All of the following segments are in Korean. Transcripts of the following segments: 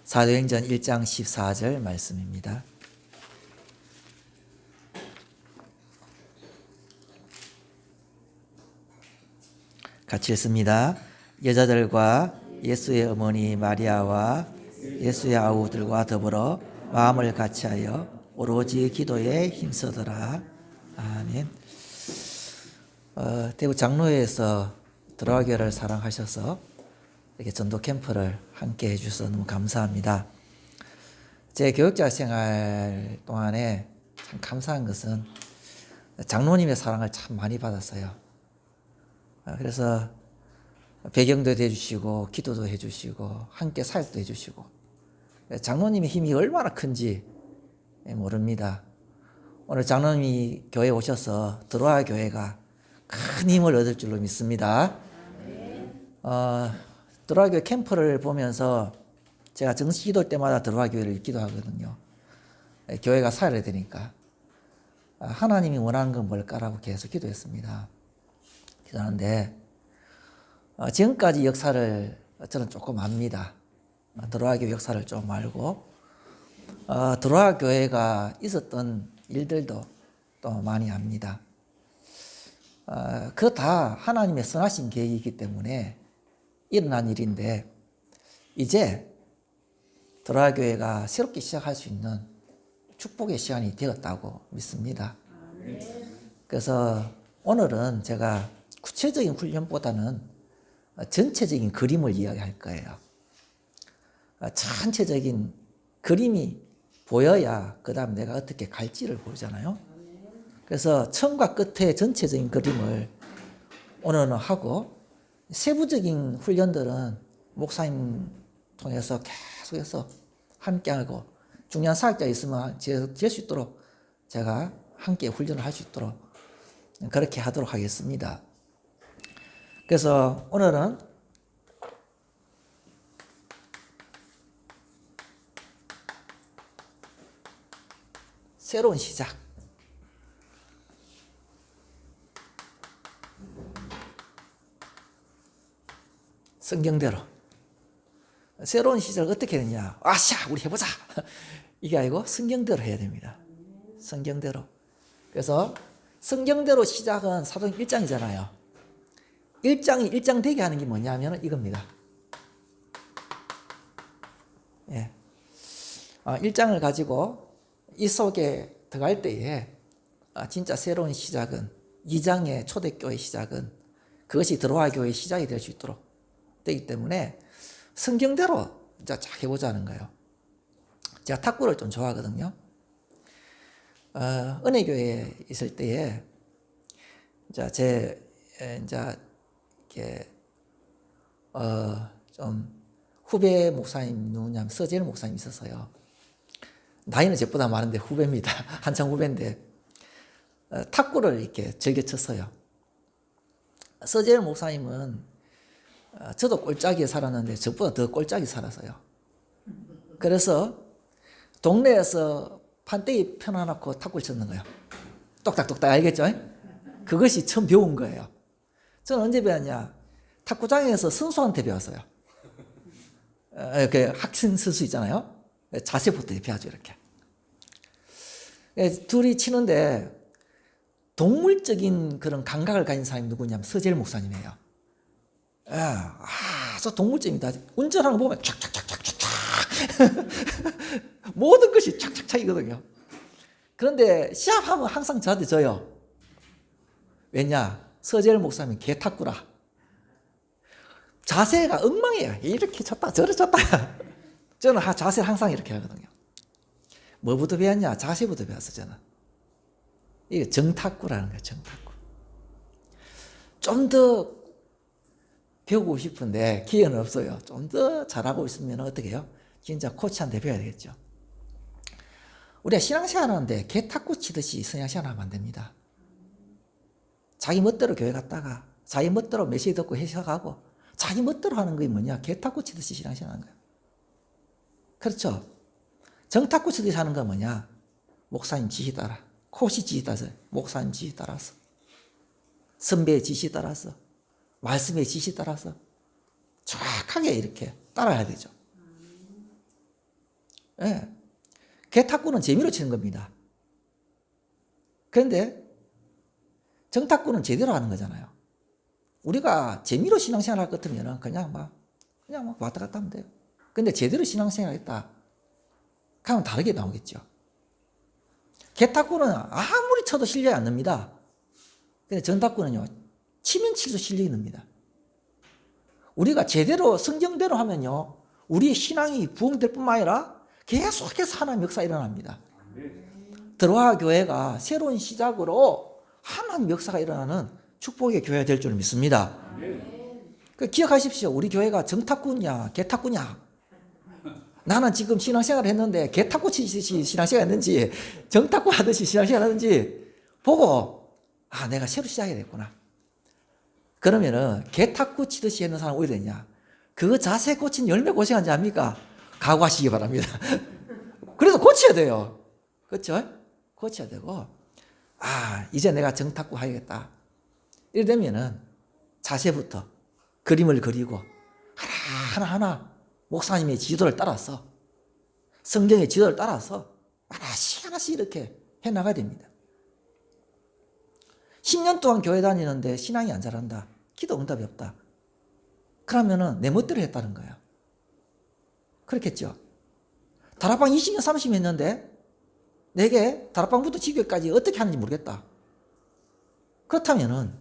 사도행전 1장 14절 말씀입니다. 같이 읽습니다. 여자들과 예수의 어머니 마리아와 예수의 아우들과 더불어 마음을 같이하여 오로지 기도에 힘쓰더라. 아멘. 대구 장로회에서 드라교를 사랑하셔서 이렇게 전도 캠프를 함께 해주셔서 너무 감사합니다. 제 교육자 생활 동안에 참 감사한 것은 장로님의 사랑을 참 많이 받았어요. 그래서 배경도 해주시고 기도도 해주시고 함께 사역도 해주시고 장로님의 힘이 얼마나 큰지 모릅니다. 오늘 장로님이 교회에 오셔서 들어와 교회가 큰 힘을 얻을 줄로 믿습니다. 들어와 교회 캠프를 보면서 제가 정식 기도 때마다 들어와 교회를 기도하거든요. 교회가 살아야 되니까 하나님이 원하는 건 뭘까라고 계속 기도했습니다. 기도하는데 지금까지 역사를 저는 조금 압니다. 들어와 교회 역사를 좀 알고 들어와 교회가 있었던 일들도 또 많이 압니다. 그거 다 하나님의 선하신 계획이기 때문에 일어난 일인데 이제 들어와 교회가 새롭게 시작할 수 있는 축복의 시간이 되었다고 믿습니다. 그래서 오늘은 제가 구체적인 훈련보다는 전체적인 그림을 이야기할 거예요. 전체적인 그림이 보여야 그 다음 내가 어떻게 갈지를 보잖아요. 그래서 처음과 끝의 전체적인 그림을 오늘은 하고 세부적인 훈련들은 목사님 통해서 계속해서 함께하고 중요한 사역자 있으면 될 수 있도록 제가 함께 훈련을 할 수 있도록 그렇게 하도록 하겠습니다. 그래서 오늘은 새로운 시작. 성경대로. 새로운 시작을 어떻게 했냐. 아샤, 우리 해보자. 이게 아니고 성경대로 해야 됩니다. 성경대로. 그래서 성경대로 시작은 사도행전 1장이잖아요. 1장이 1장 되게 하는 게 뭐냐면 이겁니다. 예. 1장을 가지고 이 속에 들어갈 때에 진짜 새로운 시작은 2장의 초대교회 시작은 그것이 들어와 교회의 시작이 될 수 있도록 되기 때문에 성경대로 쫙 해보자는 거예요. 제가 탁구를 좀 좋아하거든요. 은혜교회에 있을 때에 이렇게 좀 후배 목사님 누구냐면 서재일 목사님 있었어요. 나이는 저보다 많은데 후배입니다. 한참 후배인데 탁구를 이렇게 즐겨 쳤어요. 서재일 목사님은 저도 꼴짝이에 살았는데 저보다 더 꼴짝이 살았어요. 그래서 동네에서 판때기 펴놔놓고 탁구를 쳤는 거예요. 똑딱똑딱 알겠죠? 그것이 처음 배운 거예요. 저는 언제 배웠냐? 탁구장에서 선수한테 배웠어요. 학생 선수 있잖아요. 자세부터 배워야죠, 이렇게. 둘이 치는데 동물적인 그런 감각을 가진 사람이 누구냐면 서재일 목사님이에요. 저 동물적입니다. 운전하는 거 보면 착착착착착착 모든 것이 착착착이거든요. 그런데 시합하면 항상 저한테 져요. 왜냐? 서재일 목사님 개탁구라. 자세가 엉망이에요. 이렇게 쳤다 저렇게 쳤다. 저는 자세를 항상 이렇게 하거든요. 뭐부터 배웠냐? 자세부터 배웠어 저는. 이게 정탁구라는 거예요. 정탁구. 좀 더 배우고 싶은데 기회는 없어요. 좀 더 잘하고 있으면 어떻게 해요? 진짜 코치한테 배워야 되겠죠. 우리가 신앙생활 하는데 개탁구 치듯이 신앙생활 하면 안 됩니다. 자기 멋대로 교회 갔다가 자기 멋대로 메시지 듣고 해석하고 자기 멋대로 하는 게 뭐냐? 개탁구 치듯이 신앙생활 하는 거예요. 그렇죠? 정탁구 치듯이 하는 건 뭐냐? 목사님 지시 따라, 코치 지시 따라서, 목사님 지시 따라서, 선배의 지시 따라서, 말씀의 지시 따라서 정확하게 이렇게 따라야 되죠. 예. 개탁구는 재미로 치는 겁니다. 그런데 정탁구는 제대로 하는 거잖아요. 우리가 재미로 신앙생활 할 것 같으면 그냥 막 왔다 갔다 하면 돼요. 근데 제대로 신앙생활 했다 그러면 다르게 나오겠죠. 개탁구는 아무리 쳐도 실력이 안 납니다. 근데 정탁구는요, 치면 칠수록 실력이 납니다. 우리가 제대로 성경대로 하면요, 우리의 신앙이 부흥될 뿐만 아니라 계속해서 하나님 역사 일어납니다. 들어와 교회가 새로운 시작으로 하나님 역사가 일어나는 축복의 교회가 될 줄 믿습니다. 기억하십시오. 우리 교회가 정탁구냐 개탁구냐. 나는 지금 신앙생활을 했는데 개탁구 치듯이 신앙생활 했는지 정탁구 하듯이 신앙생활 했는지 보고 내가 새로 시작해야 됐구나. 그러면은 개탁구 치듯이 했는 사람 오히려 되냐? 그 자세 고친 열매 고생한지 압니까? 각오하시기 바랍니다. 그래도 고쳐야 돼요. 그렇죠? 고쳐야 되고 이제 내가 정탁구 하겠다. 이래 되면은 자세부터 그림을 그리고 하나하나 목사님의 지도를 따라서 성경의 지도를 따라서 하나씩 이렇게 해나가야 됩니다. 10년 동안 교회 다니는데 신앙이 안 자란다. 기도 응답이 없다. 그러면은 내 멋대로 했다는 거야. 그렇겠죠. 다락방 20년 30년 했는데 내게 다락방부터 지교까지 어떻게 하는지 모르겠다. 그렇다면은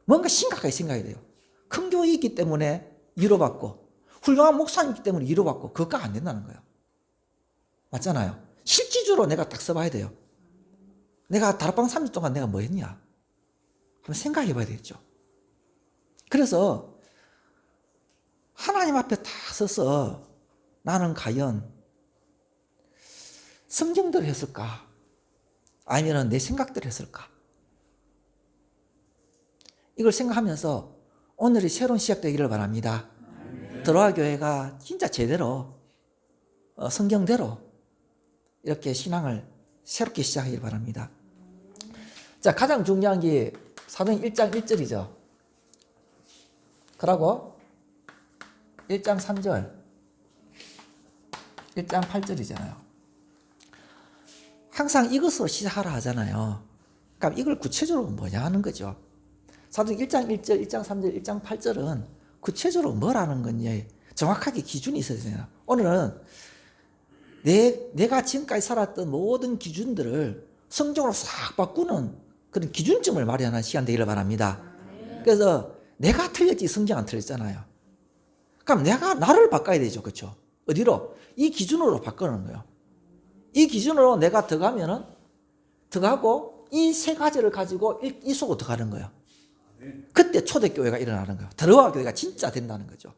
뭔가 심각하게 생각해야 돼요. 큰 교회 있기 때문에 위로받고 훌륭한 목사님이기 때문에 위로받고 그것가 안 된다는 거예요. 맞잖아요. 실질적으로 내가 딱 써봐야 돼요. 내가 다락방 3년 동안 내가 뭐 했냐 한번 생각해 봐야 되겠죠. 그래서 하나님 앞에 다 서서 나는 과연 성경대로 했을까? 아니면 내 생각대로 했을까? 이걸 생각하면서 오늘이 새로운 시작되기를 바랍니다. 들어와 교회가 진짜 제대로 성경대로 이렇게 신앙을 새롭게 시작하길 바랍니다. 자, 가장 중요한 게 사도행 1장 1절이죠. 그러고 1장 3절, 1장 8절이잖아요. 항상 이것으로 시작하라 하잖아요. 그러니까 이걸 구체적으로 뭐냐 하는 거죠. 사도행 1장 1절, 1장 3절, 1장 8절은 구체적으로 뭐라는 건지 정확하게 기준이 있어야 돼요. 오늘은 내가 지금까지 살았던 모든 기준들을 성경으로 싹 바꾸는 그런 기준점을 마련하는 시간 되기를 바랍니다. 그래서 내가 틀렸지 성경 안 틀렸잖아요. 그럼 내가 나를 바꿔야 되죠. 그렇죠? 어디로? 이 기준으로 바꾸는 거예요. 이 기준으로 내가 들어가고 이 세 가지를 가지고 이 속으로 들어가는 거예요. 그때 초대교회가 일어나는 거예요. 들어와 교회가 진짜 된다는 거죠.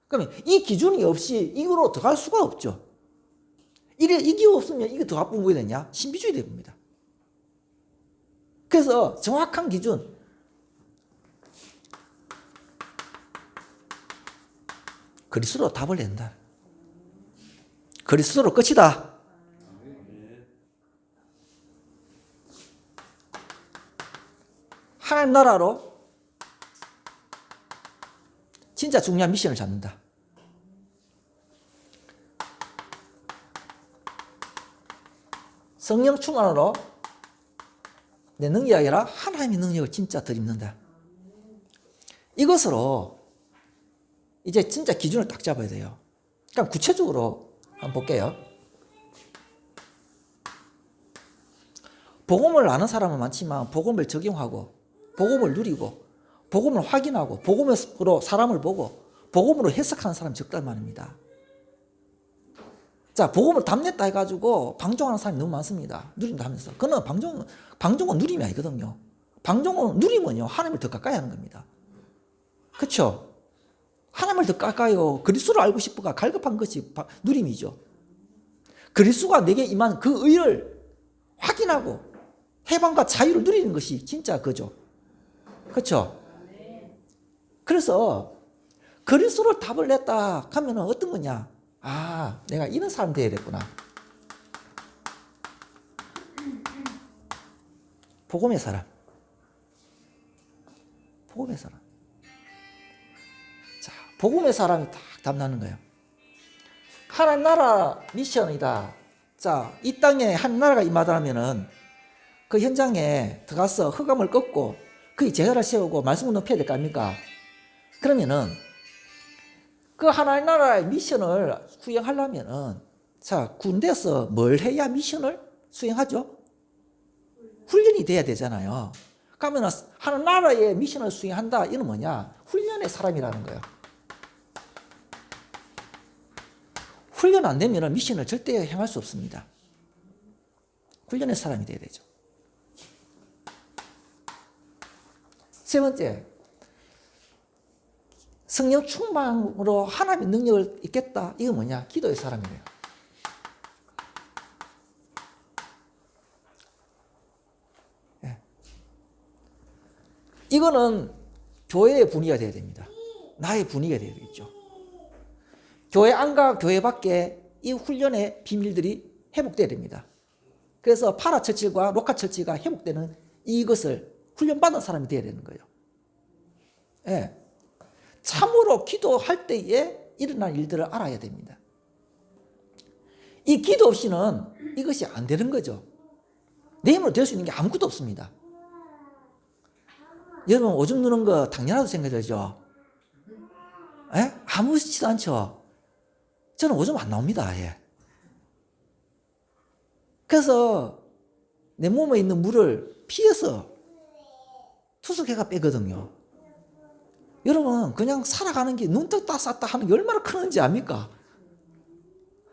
그러면 이 기준이 없이 이거로 들어갈 수가 없죠. 이게 없으면 이게 더 나쁜 뭐가 되냐? 신비주의 됩니다. 그래서 정확한 기준, 그리스도로 답을 낸다. 그리스도로 끝이다. 하나님 나라로 진짜 중요한 미션을 잡는다. 성령 충만으로 내 능력이 아니라 하나님의 능력을 진짜 드립는다. 이것으로 이제 진짜 기준을 딱 잡아야 돼요. 그럼 구체적으로 한번 볼게요. 복음을 아는 사람은 많지만 복음을 적용하고 복음을 누리고 복음을 확인하고 복음으로 사람을 보고 복음으로 해석하는 사람이 적단 말입니다. 자, 복음을 답냈다 해가지고 방종하는 사람이 너무 많습니다. 누린다 하면서. 그는 방종은 누림이 아니거든요. 방종은 누리면요 하나님을 더 가까이 하는 겁니다. 그렇죠? 하나님을 더 가까이요 그리스도를 알고 싶어가 갈급한 것이 누림이죠. 그리스도가 내게 임한 그 의를 확인하고 해방과 자유를 누리는 것이 진짜 그죠. 그렇죠? 그래서 그리스도를 답을 냈다 하면 어떤 거냐? 내가 이런 사람 되어야 됐구나. 복음의 사람. 복음의 사람. 자, 복음의 사람이 딱 답나는 거예요. 하나님 나라 미션이다. 자, 이 땅에 한 나라가 임하다면은 그 현장에 들어가서 흑암을 꺾고 그 제자를 세우고 말씀을 높여야 될 거 아닙니까? 그러면은 그 하나님 나라의 미션을 수행하려면은 자, 군대에서 뭘 해야 미션을 수행하죠? 훈련이 돼야 되잖아요. 그러면 하나님 나라의 미션을 수행한다. 이는 뭐냐? 훈련의 사람이라는 거예요. 훈련 안 되면 미션을 절대 행할 수 없습니다. 훈련의 사람이 돼야 되죠. 세 번째, 성령 충만으로 하나님의 능력을 있겠다. 이건 뭐냐? 기도의 사람이래요. 예. 이거는 교회의 분위기가 돼야 됩니다. 나의 분위기가 돼야 되겠죠. 교회 안과 교회 밖에 이 훈련의 비밀들이 회복돼야 됩니다. 그래서 파라처치과 로카처치가 회복되는 이것을 훈련받은 사람이 돼야 되는 거예요. 예. 참으로 기도할 때에 일어날 일들을 알아야 됩니다. 이 기도 없이는 이것이 안 되는 거죠. 내 힘으로 될 수 있는 게 아무것도 없습니다. 여러분 오줌 누는 거 당연하다고 생각되죠? 예? 아무렇지도 않죠. 저는 오줌 안 나옵니다. 예. 그래서 내 몸에 있는 물을 피해서 투석해가 빼거든요. 여러분 그냥 살아가는 게 눈 떴다 쌌다 하는 게 얼마나 크는지 압니까?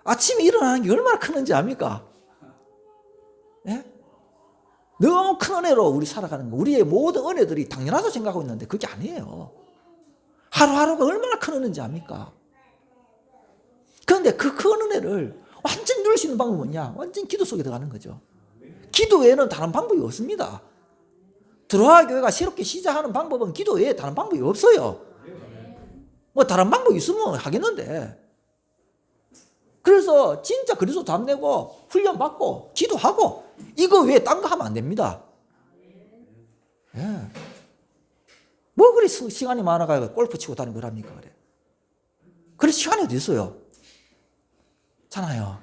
아침에 일어나는 게 얼마나 크는지 압니까? 예? 너무 큰 은혜로 우리 살아가는 거. 우리의 모든 은혜들이 당연하다고 생각하고 있는데 그게 아니에요. 하루하루가 얼마나 큰 은혜인지 압니까? 그런데 그 큰 은혜를 완전히 누릴 수 있는 방법은 뭐냐? 완전히 기도 속에 들어가는 거죠. 기도 외에는 다른 방법이 없습니다. 들어와 교회가 새롭게 시작하는 방법은 기도 외에 다른 방법이 없어요. 뭐 다른 방법이 있으면 하겠는데. 그래서 진짜 그리스도 담내고 훈련받고 기도하고 이거 외에 딴 거 하면 안 됩니다. 예. 뭐 그리 시간이 많아가지고 골프 치고 다니고 그럽니까? 그래. 그래 시간이 어디 있어요? 잖아요.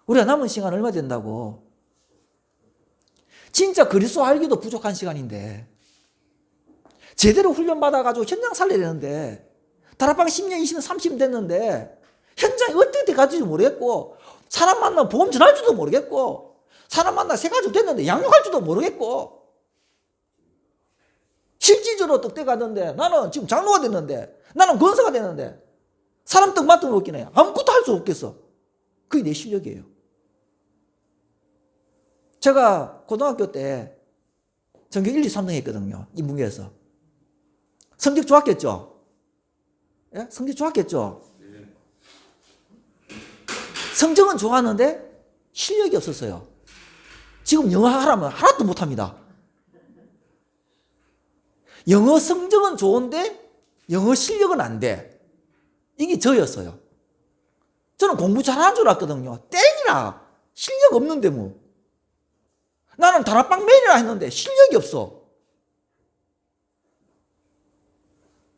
우리가 남은 시간 얼마 된다고? 진짜 그리스도 알기도 부족한 시간인데 제대로 훈련받아가지고 현장 살려야 되는데 다락방 10년, 20년, 30년 됐는데 현장이 어떻게 가지도 모르겠고 사람 만나면 보험 전할 줄도 모르겠고 사람 만나 세 가지고 됐는데 양육할 줄도 모르겠고 실질적으로 떡대 가던데 나는 지금 장로가 됐는데 나는 권사가 됐는데 사람 떡 맡은 거 없긴 해. 아무것도 할 수 없겠어. 그게 내 실력이에요. 제가 고등학교 때 전교 1, 2, 3등 했거든요. 인문계에서. 성적 좋았겠죠? 예? 성적 좋았겠죠? 성적은 좋았는데 실력이 없었어요. 지금 영어 하라면 하나도 못합니다. 영어 성적은 좋은데 영어 실력은 안 돼. 이게 저였어요. 저는 공부 잘하는 줄 알았거든요. 땡이라. 실력 없는데 뭐. 나는 다락방 매일이라 했는데 실력이 없어.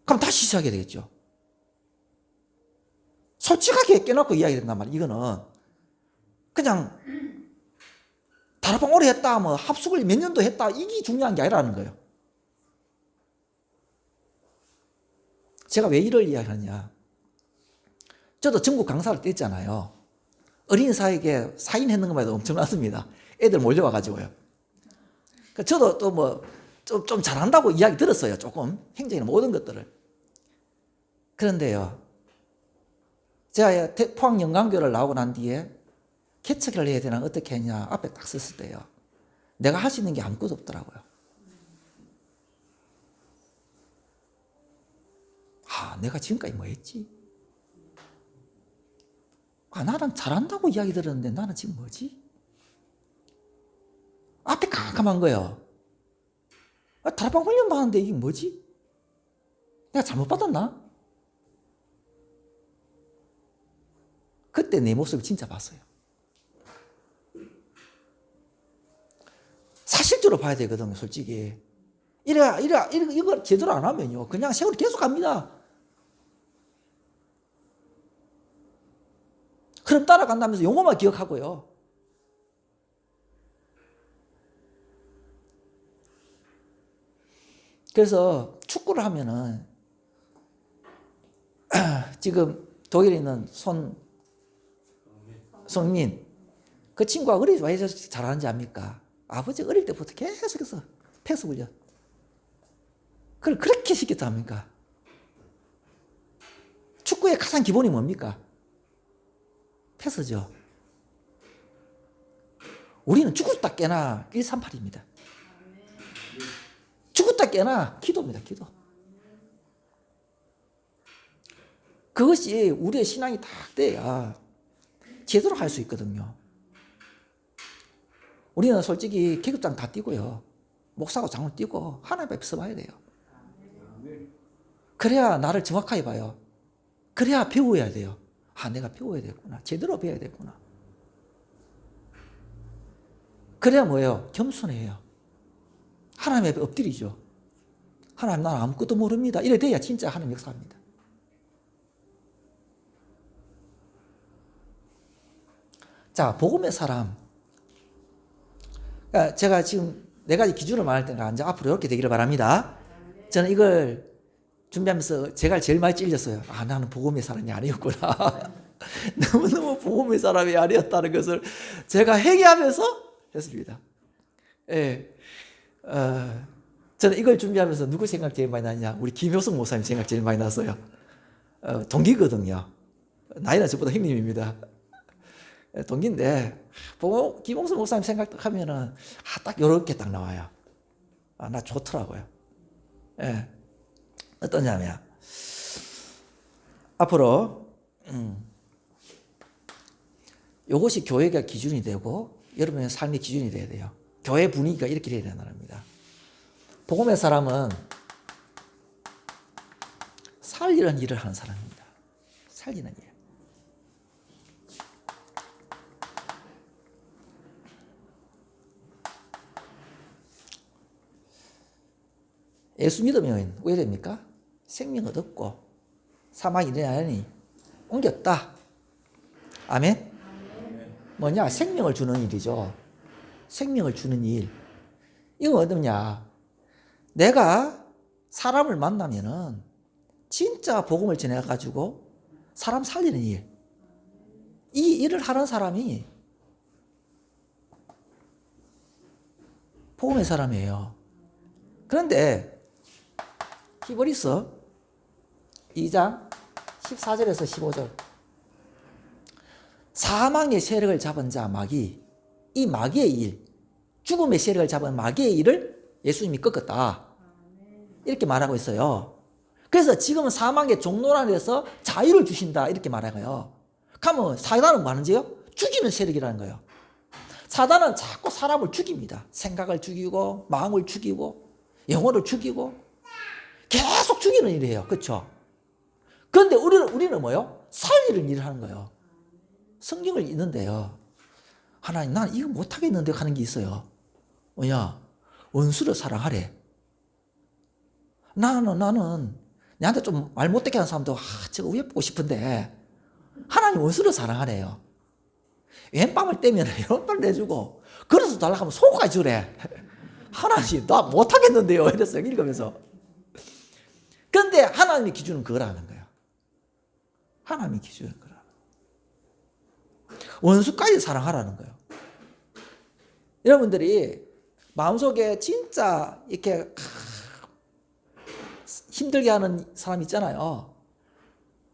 그럼 다시 시작해야 되겠죠. 솔직하게 깨놓고 이야기된단 말이야. 이거는 그냥 다락방 오래 했다, 뭐 합숙을 몇 년도 했다, 이게 중요한 게 아니라는 거예요. 제가 왜 이걸 이야기하냐. 저도 전국 강사를 뗐잖아요. 어린이사에게 사인했는 것만 해도 엄청났습니다. 애들 몰려와가지고요. 저도 또 뭐 좀 잘한다고 이야기 들었어요. 조금 행정이나 모든 것들을. 그런데요, 제가 포항영광교를 나오고 난 뒤에 개척을 해야 되나 어떻게 했냐 앞에 딱 썼을 때요, 내가 할 수 있는 게 아무것도 없더라고요. 내가 지금까지 뭐 했지? 나는 잘한다고 이야기 들었는데 나는 지금 뭐지? 앞에 깜깜한 거예요. 다락방 훈련 받는데 이게 뭐지? 내가 잘못 받았나? 그때 내 모습을 진짜 봤어요. 사실적으로 봐야 되거든요, 솔직히. 이걸 제대로 안 하면요, 그냥 세월이 계속 갑니다. 그럼 따라간다면서 용어만 기억하고요. 그래서 축구를 하면은 지금 독일에 있는 손흥민 그 친구가 어릴 때 왜 잘하는지 압니까? 아버지 어릴 때부터 계속해서 패스 훈련. 그걸 그렇게 시켰다 합니까? 축구의 가장 기본이 뭡니까? 패스죠. 우리는 죽었다 깨나 138입니다. 죽었다 깨나 기도입니다. 기도. 그것이 우리의 신앙이 딱 돼야 제대로 할 수 있거든요. 우리는 솔직히 계급장 다 띄고요. 목사고 장로 띄고 하나님 앞에 서봐야 돼요. 그래야 나를 정확하게 봐요. 그래야 배워야 돼요. 아, 내가 배워야 되겠구나. 제대로 배워야 되겠구나. 그래야 뭐예요? 겸손해요. 하나님 앞에 엎드리죠. 하나님, 나는 아무것도 모릅니다. 이래 돼야 진짜 하나님 역사합니다. 자, 복음의 사람. 그러니까 제가 지금 4가지 기준을 말할 때가 이제 앞으로 이렇게 되기를 바랍니다. 저는 이걸 준비하면서 제가 제일 많이 찔렸어요. 아, 나는 복음의 사람이 아니었구나. 너무너무 복음의 사람이 아니었다는 것을 제가 회개하면서 했습니다. 예. 저는 이걸 준비하면서 누구 생각 제일 많이 나냐? 우리 김효성 목사님 생각 제일 많이 났어요. 동기거든요. 나이는 저보다 형님입니다. 동기인데 김홍수 목사님 생각하면은 딱 이렇게 딱 나와요. 나 좋더라고요. 예. 어떠냐면 앞으로 이것이 교회가 기준이 되고 여러분의 삶의 기준이 돼야 돼요. 교회 분위기가 이렇게 돼야 된다는 겁니다. 복음의 사람은 살리는 일을 하는 사람입니다. 살리는 일. 예수 믿으면 왜 됩니까? 생명을 얻고 사망이 일어나니 옮겼다. 아멘? 뭐냐? 생명을 주는 일이죠. 생명을 주는 일. 이건 어떠냐? 내가 사람을 만나면은 진짜 복음을 전해가지고 사람 살리는 일. 이 일을 하는 사람이 복음의 사람이에요. 그런데 히브리서 2장 14절에서 15절 사망의 세력을 잡은 자 마귀, 이 마귀의 일, 죽음의 세력을 잡은 마귀의 일을 예수님이 꺾었다. 이렇게 말하고 있어요. 그래서 지금은 사망의 종노란에서 자유를 주신다. 이렇게 말해요. 그러면 사단은 뭐 하는지요? 죽이는 세력이라는 거예요. 사단은 자꾸 사람을 죽입니다. 생각을 죽이고 마음을 죽이고 영혼을 죽이고 계속 죽이는 일이에요. 그렇죠? 그런데 우리는 뭐요? 살리는 일을 하는 거예요. 성경을 읽는데요. 하나님, 난 이거 못하겠는데 하는 게 있어요. 뭐냐? 원수를 사랑하래. 나는 내한테 좀 말 못되게 하는 사람도 저거 우애보고 싶은데 하나님 원수를 사랑하래요. 왼밤을 떼면 왼밤을 내주고 그래서 달라고 하면 속까지 주래. 하나님, 나 못하겠는데요. 이랬어요. 읽으면서. 그런데 하나님의 기준은 그거라는 거예요. 하나님의 기준은 그거라는 거예요. 원수까지 사랑하라는 거예요. 여러분들이 마음속에 진짜 이렇게 힘들게 하는 사람 있잖아요.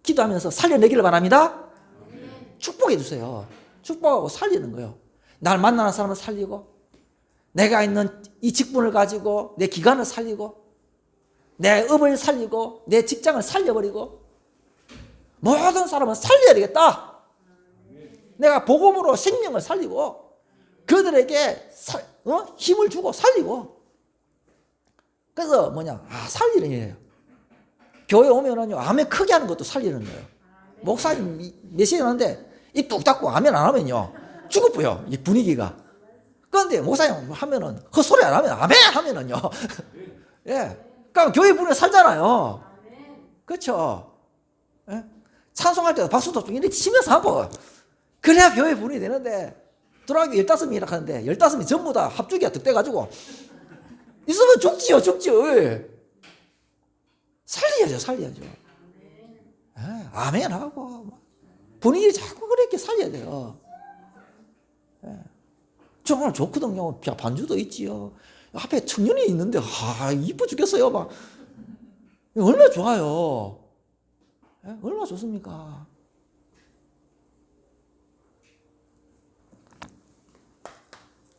기도하면서 살려내기를 바랍니다. 축복해 주세요. 축복하고 살리는 거예요. 날 만나는 사람을 살리고 내가 있는 이 직분을 가지고 내 기간을 살리고 내 업을 살리고 내 직장을 살려버리고 모든 사람은 살려야 되겠다. 내가 복음으로 생명을 살리고 그들에게 힘을 주고 살리고. 그래서 뭐냐? 살리는 일이에요. 교회 오면은요, 아멘 크게 하는 것도 살리는 거예요. 목사님 메시지 하는데 입 뚝 닫고 아멘 안 하면요 죽어버려, 이 분위기가. 그런데 목사님 하면은 헛소리 안 하면 아멘 하면은요 예, 그러니까 교회 분위기 살잖아요. 그렇죠? 예? 찬송할 때도 박수도 좀 이렇게 치면서 하고 그래야 교회 분이 되는데 들어가기 15명이라 하는데 15명이 전부 다 합주기가 득돼가지고 있으면 죽지요. 살려야죠. 아멘 하고 분위기 자꾸 그렇게 살려야 돼요. 정말 좋거든요. 반주도 있지요. 앞에 청년이 있는데 이뻐 죽겠어요. 막 얼마나 좋아요. 얼마나 좋습니까?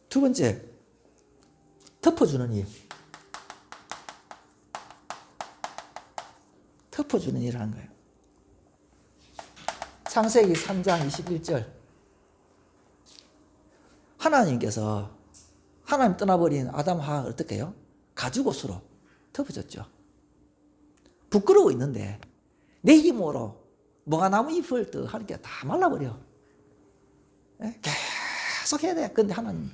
두 번째, 덮어주는 일. 덮어주는 일을 하는 거예요. 창세기 3장 21절. 하나님께서 하나님 떠나버린 아담 하와를 어떻게 해요? 가죽옷으로 덮어줬죠. 부끄러워 있는데 내 힘으로 뭐가 나무 잎을 더 하는 게 다 말라버려. 계속 해야 돼. 근데 하나님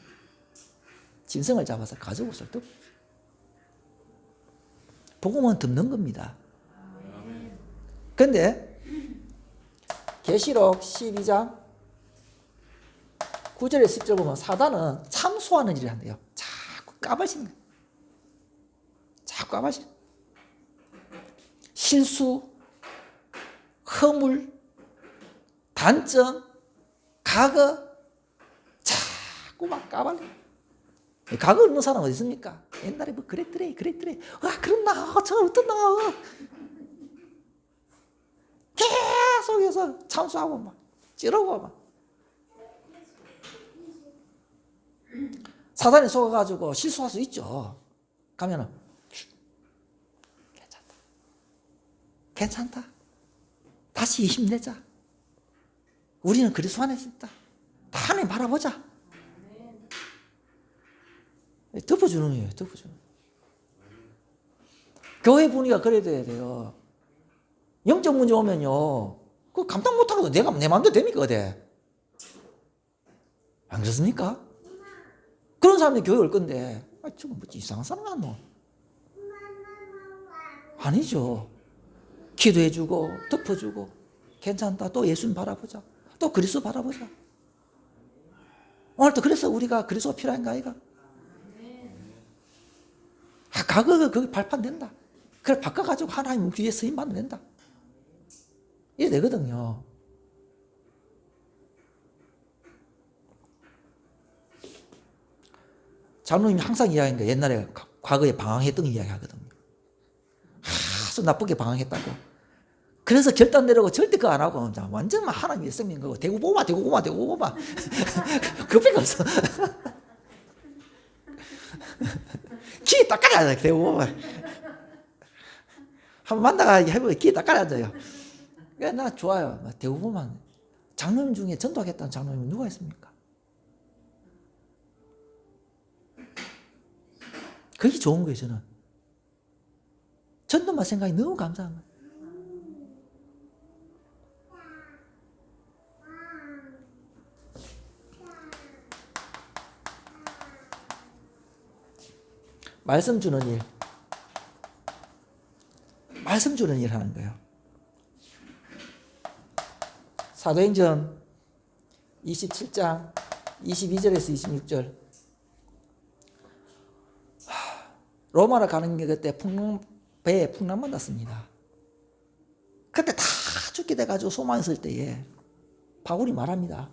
짐승을 잡아서 가죽옷을 덮어. 복음은 덮는 겁니다. 근데 계시록 12장 9절에 10절 보면 사단은 참소하는 일을 한대요. 자꾸 까발시는 거예요. 자꾸 까발시는 거예요. 실수, 허물, 단점, 과거 자꾸 막 까발려. 과거 없는 사람 어디 있습니까? 옛날에 뭐 그랬더래. 그랬나? 저 어떻나? 계속해서 참수하고 막 찌르고 막. 사단에 속아가지고 실수할 수 있죠. 가면은 괜찮다. 다시 힘내자. 우리는 그리스도 안에 있다. 하나님 바라보자. 덮어주는 거예요. 덮어주는. 교회 분위기가 그래야 돼요. 영적 문제 오면요, 그거 감당 못하거든. 내가 내 마음대로 됩니까, 어때? 안 그렇습니까? 그런 사람들이 교회 올 건데, 저거 뭐 이상한 사람 같노? 아니죠. 기도해주고, 덮어주고, 괜찮다. 또 예수님 바라보자. 또 그리스도 바라보자. 오늘 또 그래서 우리가 그리스도가 필요한가, 아이가? 과거가 거기 발판된다. 그걸 바꿔가지고 하나님 뒤에 쓰임 받으면 된다. 이래 되거든요. 장로님이 항상 이야기하는 게 옛날에 과거에 방황했던 이야기 하거든요. 아주 나쁘게 방황했다고. 그래서 결단 내려고 절대 그거 안 하고 완전 하나님의 성민 거고 대구 보마 그밖에 없어. 키 딱 깔아 앉아요. 대구 보마. 한번 만나가 해보면 키 딱 깔아 앉아요. 나 좋아요. 대구 보마. 장로님 중에 전도하겠다는 장로님은 누가 있습니까? 그게 좋은 거예요, 저는. 전도만 생각이 너무 감사한 거예요. 말씀 주는 일. 말씀 주는 일 하는 거예요. 사도행전 27장 22절에서 26절. 로마로 가는 게 그때 배에 풍랑 만났습니다. 그때 다 죽게 돼가지고 소망 있을 때에 바울이 말합니다.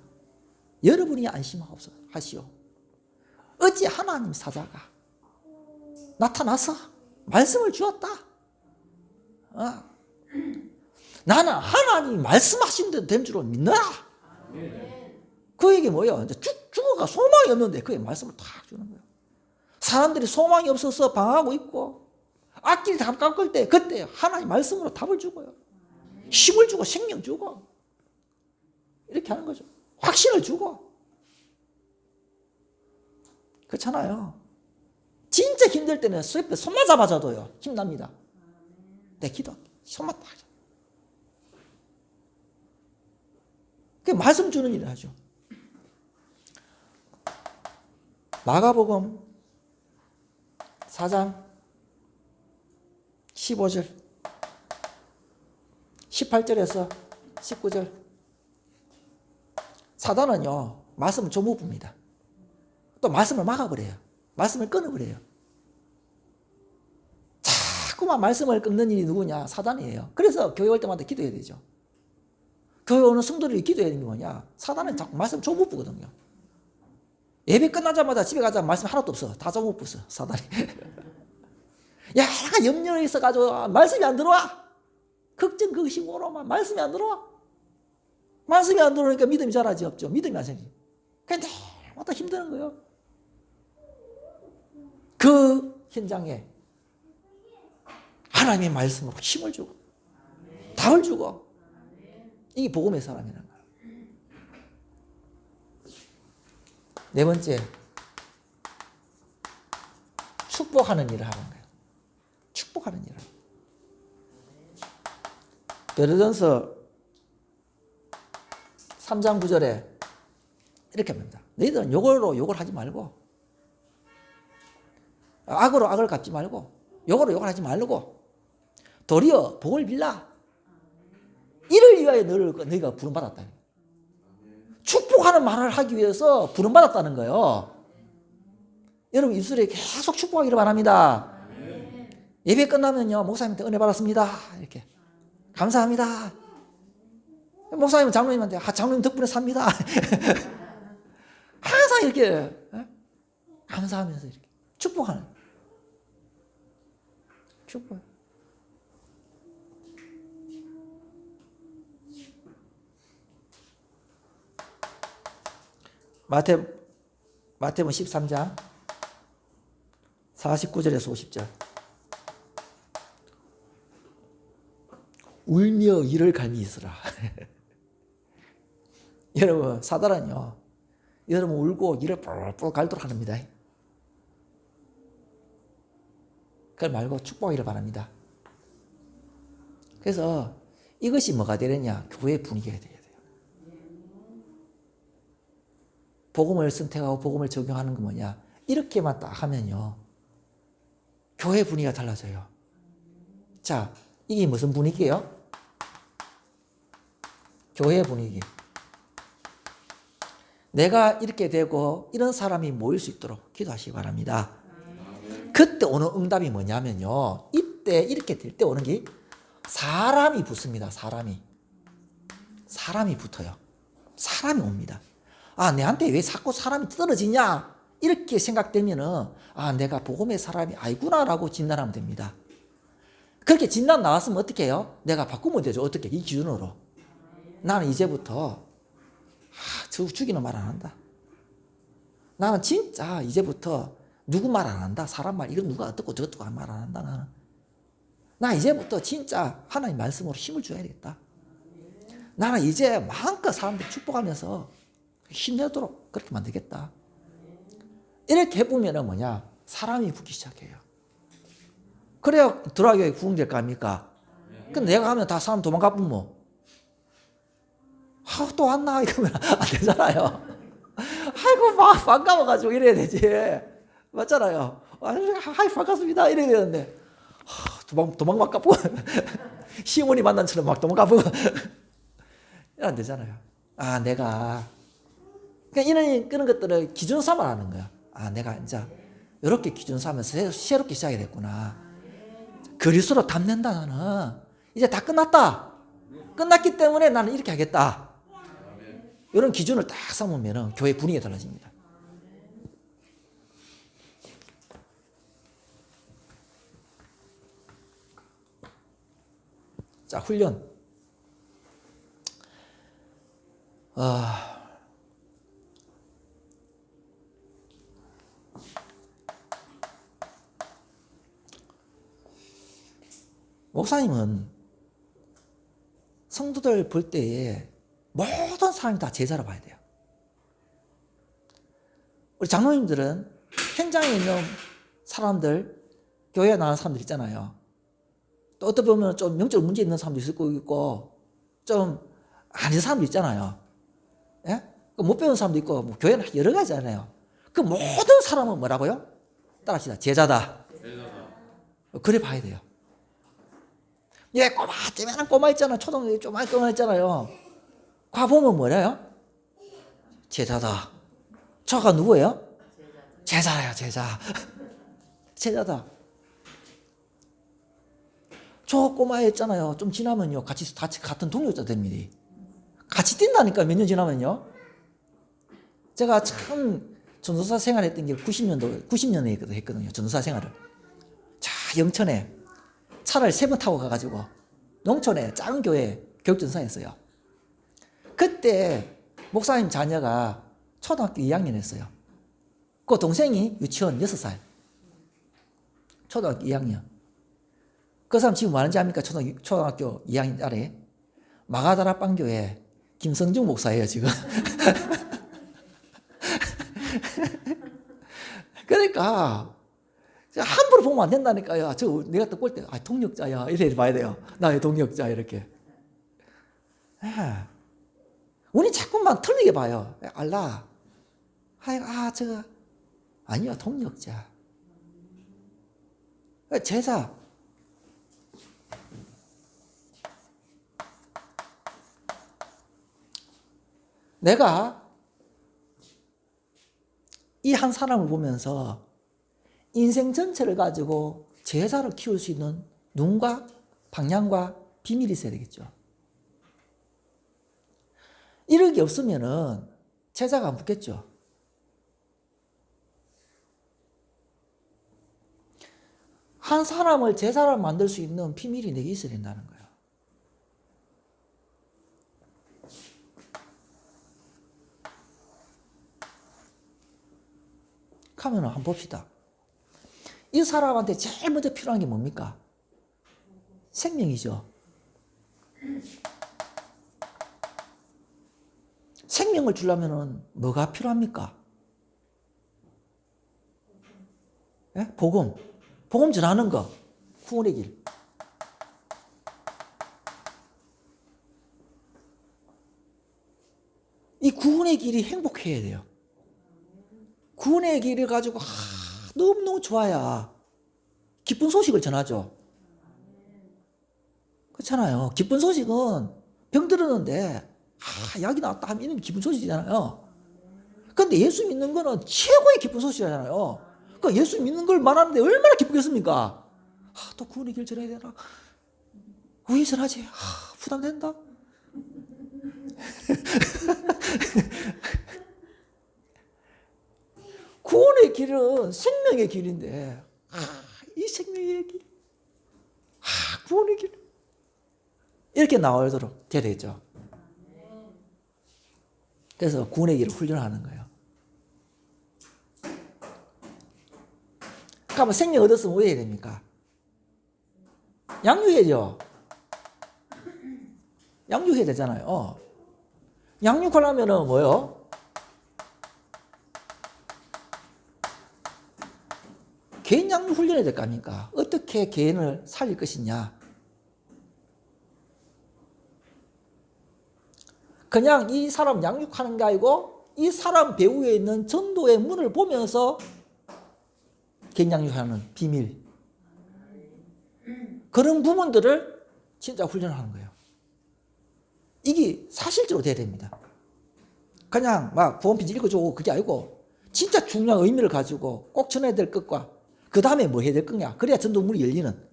여러분이 안심하시오. 어찌 하나님 사자가 나타나서 말씀을 주었다. 나는 하나님이 말씀하신 대로 된 줄로 믿노라. 그에게 뭐예요? 이제 죽어가 소망이 없는데 그의 말씀을 탁 주는 거예요. 사람들이 소망이 없어서 방황하고 있고 앞길이 다 깎을 때 그때 하나님 말씀으로 답을 주고요. 힘을 주고 생명 주고 이렇게 하는 거죠. 확신을 주고. 그렇잖아요. 진짜 힘들 때는 손만 잡아줘도요 힘납니다. 내 기도 손만 딱 잡아. 그게 말씀 주는 일을 하죠. 마가복음 4장 15절 18절에서 19절. 사단은요, 말씀을 좀 못 봅니다. 또 말씀을 막아버려요. 말씀을 끊어버려요. 자꾸만 말씀을 끊는 일이 누구냐? 사단이에요. 그래서 교회 올 때마다 기도해야 되죠. 교회 오는 성도들이 기도해야 되는 게 뭐냐? 사단은 자꾸 말씀 좀 못 보거든요. 예배 끝나자마자 집에 가자 말씀 하나도 없어. 다 좀 못 봤어, 사단이. 야, 내가 염려에 있어가지고 말씀이 안 들어와. 걱정, 그것이고로만 말씀이 안 들어와. 말씀이 안 들어오니까 믿음이 자라지 없죠. 믿음이 안 생기지. 그냥 날마다 힘드는 거예요. 그 현장에 하나님의 말씀으로 힘을 주고 답을 주고, 이게 복음의 사람이라는 거예요. 네 번째, 축복하는 일을 하는 거예요. 축복하는 일을. 베드로전서 3장 9절에 이렇게 합니다. 너희들은 요걸로 욕을 하지 말고, 악으로 악을 갚지 말고, 욕으로 욕을 하지 말고, 도리어 복을 빌라. 이를 위하여 너희가 부름받았다. 축복하는 말을 하기 위해서 부름받았다는 거예요. 여러분 입술에 계속 축복하기를 바랍니다. 예배 끝나면요, 목사님한테 은혜 받았습니다. 이렇게. 감사합니다. 목사님은 장로님한테 장로님 덕분에 삽니다. 항상 이렇게 감사하면서 이렇게 축복하는. 축복. 마태복음 13장 49절에서 50절. 울며 이를 갈미 있으라. 여러분, 사단은요, 여러분 울고 이를 뿔뿔 갈도록 합니다. 그걸 말고 축복하기를 바랍니다. 그래서 이것이 뭐가 되느냐? 교회의 분위기가 돼야 돼요. 복음을 선택하고 복음을 적용하는 건 뭐냐? 이렇게만 딱 하면요, 교회 분위기가 달라져요. 자, 이게 무슨 분위기예요? 교회 분위기. 내가 이렇게 되고 이런 사람이 모일 수 있도록 기도하시기 바랍니다. 그때 오는 응답이 뭐냐면요, 이때 이렇게 될 때 오는 게 사람이 붙습니다. 사람이 붙어요. 사람이 옵니다. 아, 내한테 왜 자꾸 사람이 떨어지냐? 이렇게 생각되면은, 아, 내가 복음의 사람이 아니구나라고 진단하면 됩니다. 그렇게 진단 나왔으면 어떻게 해요? 내가 바꾸면 되죠. 어떻게? 이 기준으로. 나는 이제부터 죽이는 말 안 한다. 나는 진짜 이제부터 누구 말 안 한다. 사람 말, 이건 누가 어떻고 저것도 말 안 한다. 나는. 나 이제부터 진짜 하나님 말씀으로 힘을 줘야 되겠다. 나는 이제 마음껏 사람들 축복하면서 힘내도록 그렇게 만들겠다. 이렇게 해보면 뭐냐? 사람이 붙기 시작해요. 그래야 드라교회 구원될 거 아닙니까? 근데 내가 하면 다 사람 도망가 보면 또 왔나? 이러면 안 되잖아요. 아이고, 막 반가워가지고 이래야 되지. 맞잖아요. 아이, 반갑습니다. 이래야 되는데, 도망 가고, 시어머니 만난처럼 막 도망가 보고. 안 되잖아요. 아, 내가. 그러니까 그런 것들을 기준 삼아라는 거야. 아, 내가 이제 이렇게 기준 삼아서 새롭게 시작이 됐구나. 그리스도로 담는다, 나는. 이제 다 끝났다. 끝났기 때문에 나는 이렇게 하겠다. 이런 기준을 딱 삼으면 교회 분위기가 달라집니다. 자, 훈련. 목사님은 성도들 볼 때에 모든 사람이 다 제자로 봐야 돼요. 우리 장로님들은 현장에 있는 사람들, 교회에 나가는 사람들 있잖아요. 또 어떻게 보면 좀 영적 문제 있는 사람도 있을 거고 있고, 좀 아닌 사람도 있잖아요. 예? 못 배운 사람도 있고, 뭐 교회는 여러 가지잖아요. 그 모든 사람은 뭐라고요? 따라합시다. 제자다. 그래 봐야 돼요. 예, 조그만 꼬마 있잖아요. 초등학교 조그만 꼬마 있잖아요. 가 보면 뭐래요? 제자다. 저가 누구예요? 제자예요, 제자. 제자다. 저 꼬마 있잖아요. 좀 지나면요. 같이 같은 동료자 됩니다. 같이 뛴다니까, 몇 년 지나면요. 제가 참 전도사 생활했던 게 90년에 했거든요. 전도사 생활을. 자, 영천에 차를 3번 타고 가가지고 농촌에 작은 교회 교육전사였어요. 그때 목사님 자녀가 초등학교 2학년 했어요. 그 동생이 유치원 6살. 초등학교 2학년. 그 사람 지금 뭐 하는지 압니까? 초등학교 2학년 아래 마가다라 빵교회 김성중 목사예요, 지금. 그러니까 함부로 보면 안 된다니까요. 내가 또 볼 때 동력자야 이래 봐야 돼요. 나의 동력자 이렇게. 우리 자꾸만 틀리게 봐요. 알라. 저거 아니요, 동력자. 제자. 내가 이 한 사람을 보면서 인생 전체를 가지고 제자를 키울 수 있는 눈과 방향과 비밀이 있어야 되겠죠. 이런 게 없으면은 제자가 안 붙겠죠. 한 사람을 제자로 만들 수 있는 비밀이 내게 있어야 된다는 거예요. 가면 한번 봅시다. 이 사람한테 제일 먼저 필요한 게 뭡니까? 생명이죠. 생명을 주려면 뭐가 필요합니까? 예? 복음. 복음 전하는 거. 구원의 길. 이 구원의 길이 행복해야 돼요. 구원의 길을 가지고 너무너무 좋아야 기쁜 소식을 전하죠. 그렇잖아요. 기쁜 소식은 병들었는데 약이 나왔다 하면 이런 기쁜 소식이잖아요. 그런데 예수 믿는 거는 최고의 기쁜 소식이잖아요. 그러니까 예수 믿는 걸 말하는데 얼마나 기쁘겠습니까? 또 구원의 길 전해야 되나? 왜 전하지? 부담된다. 구원의 길은 생명의 길인데 이 생명의 길, 구원의 길 이렇게 나오도록 돼야 되겠죠. 그래서 구원의 길을 훈련하는 거예요. 그러면 생명 얻었으면 뭐 해야 됩니까? 양육해야죠. 양육해야 되잖아요. 양육하려면 뭐요? 개인 양육 훈련해야 될 거 아닙니까? 어떻게 개인을 살릴 것이냐. 그냥 이 사람 양육하는 게 아니고 이 사람 배후에 있는 전도의 문을 보면서 개인 양육하는 비밀. 그런 부분들을 진짜 훈련하는 거예요. 이게 사실적으로 돼야 됩니다. 그냥 막 구원편지 읽어주고 그게 아니고 진짜 중요한 의미를 가지고 꼭 전해야 될 것과 그 다음에 뭐 해야 될 거냐. 그래야 전도문이 열리는.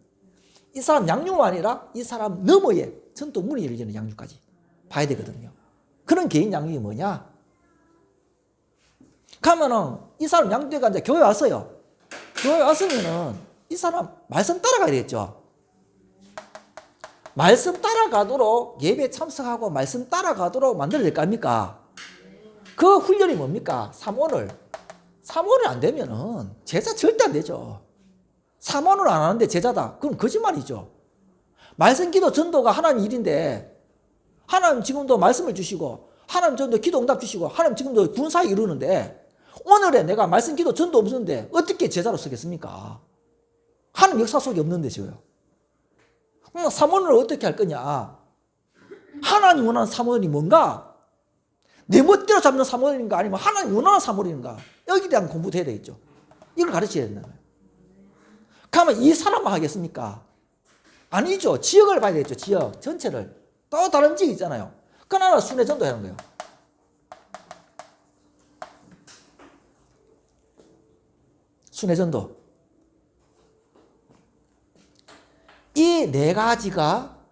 이 사람 양육만 아니라 이 사람 너머에 전도문이 열리는 양육까지 봐야 되거든요. 그런 개인 양육이 뭐냐? 가면은 이 사람 양육대가 이제 교회 왔어요. 교회 왔으면은 이 사람 말씀 따라가야 되겠죠. 말씀 따라가도록 예배 참석하고 말씀 따라가도록 만들어야 될 거 아닙니까? 그 훈련이 뭡니까? 삼원을 안 되면은 제자 절대 안 되죠. 삼원을 안 하는데 제자다. 그럼 거짓말이죠. 말씀 기도 전도가 하나님 일인데 하나님 지금도 말씀을 주시고 하나님 지금도 기도 응답 주시고 하나님 지금도 군사에 이루는데 오늘에 내가 말씀 기도 전도 없는데 어떻게 제자로 서겠습니까? 하나님 역사 속에 없는데 지요. 삼원을 어떻게 할 거냐? 하나님 원하는 삼원이 뭔가? 내 멋대로 잡는 삼원인가 아니면 하나님 원하는 삼원인가? 여기에 대한 공부도 해야 되겠죠. 이걸 가르쳐야 된다. 그러면 이 사람만 하겠습니까? 아니죠. 지역을 봐야 되겠죠. 지역 전체를. 또 다른 지역 있잖아요. 그나마 순회 전도하는 거예요. 순회전도. 이 네 가지가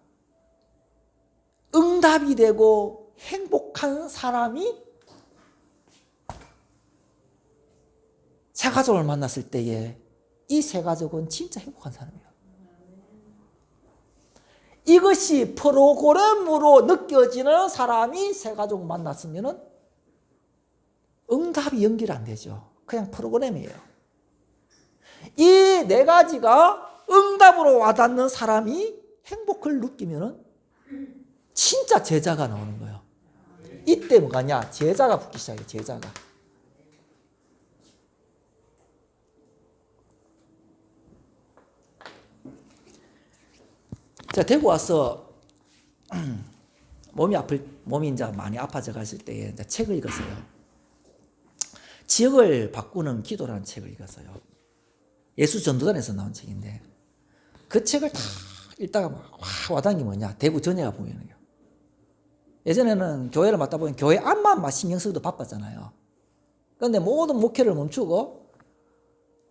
응답이 되고 행복한 사람이 새 가족을 만났을 때에 이 새 가족은 진짜 행복한 사람이에요. 이것이 프로그램으로 느껴지는 사람이 새 가족을 만났으면 응답이 연결이 안 되죠. 그냥 프로그램이에요. 이 네 가지가 응답으로 와닿는 사람이 행복을 느끼면 진짜 제자가 나오는 거예요. 이때 뭐가냐? 제자가 붙기 시작해요. 제자가. 제가 대구 와서 몸이 이제 많이 아파져 갔을 때에 이제 책을 읽었어요. 지역을 바꾸는 기도라는 책을 읽었어요. 예수 전도단에서 나온 책인데 그 책을 다 읽다가 막 와닿은 게 뭐냐? 대구 전야가 보이는 거예요. 예전에는 교회를 맡다 보면 교회 앞만 신경 쓰기도 바빴잖아요. 그런데 모든 목회를 멈추고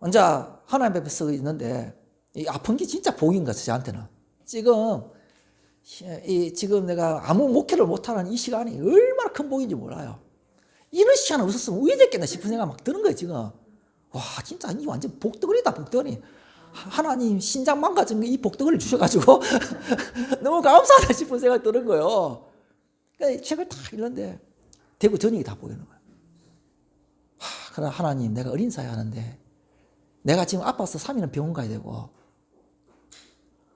혼자 하나님 앞에 서 있는데 이 아픈 게 진짜 복인 것 같아요. 저한테는. 지금 내가 아무 목회를 못하는 이 시간이 얼마나 큰 복인지 몰라요. 이런 시간에 없었으면 왜 됐겠나 싶은 생각 막 드는 거예요, 지금. 와, 진짜 이 완전 복덩어리다, 복덩어리. 하나님 신장 망가진 이 복덩어리를 주셔가지고 너무 감사하다 싶은 생각이 드는 거예요. 그러니까 책을 다 읽는데 대구 전역이 다 보이는 거예요. 그러나 하나님, 내가 어린 사회 하는데 내가 지금 아파서 3일은 병원 가야 되고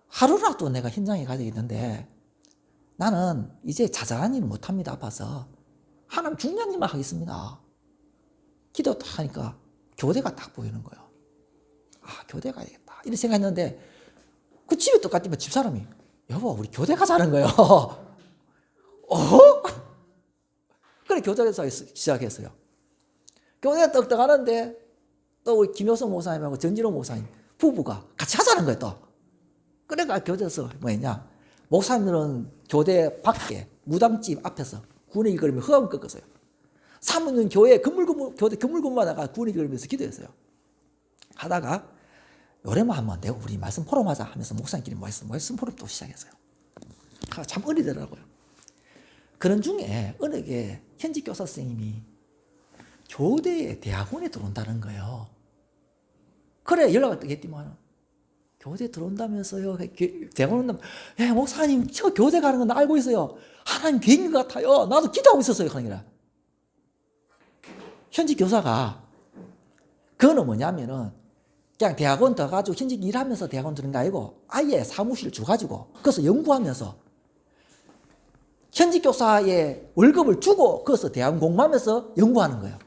하루라도 내가 현장에 가야 되겠는데 나는 이제 자잘한 일은 못합니다. 아파서 하나님 중요한 일만 하겠습니다. 기도 딱 하니까 교대가 딱 보이는 거예요. 아, 교대 가야겠다 이런 생각했는데 그 집에 똑같으면 집사람이 여보 우리 교대 가자는 거예요. 그래 교대에서 시작했어요. 교대 떡떡 하는데 또 우리 김효성 목사님하고 전진호 목사님 부부가 같이 하자는 거예요. 또 그러니까 교대에서 뭐였냐, 목사님들은 교대 밖에 무당집 앞에서 구원의 길 걸으며 허감 꺾었어요. 사모님 교회 교대 건물근무하다가 구원의 길 걸으면서 기도했어요. 하다가 요래만 하면 내가 우리 말씀 포럼하자 하면서 목사님끼리 말씀 포럼 또 시작했어요. 참 어리더라고요. 그런 중에 어느 게 현직 교사 선생님이 교대에 대학원에 들어온다는 거예요. 그래 연락을 했더니만 교대 들어온다면서요. 대학원 온다면 목사님 저 교대 가는 건 알고 있어요. 하나님 계획인 것 같아요. 나도 기도하고 있었어요. 그러니까 현직 교사가 그거는 뭐냐면은 그냥 대학원 더 가지고 현직 일하면서 대학원 들은 거 아니고 아예 사무실 줘가지고 거기서 연구하면서 현직 교사의 월급을 주고 거기서 대학원 공부하면서 연구하는 거예요.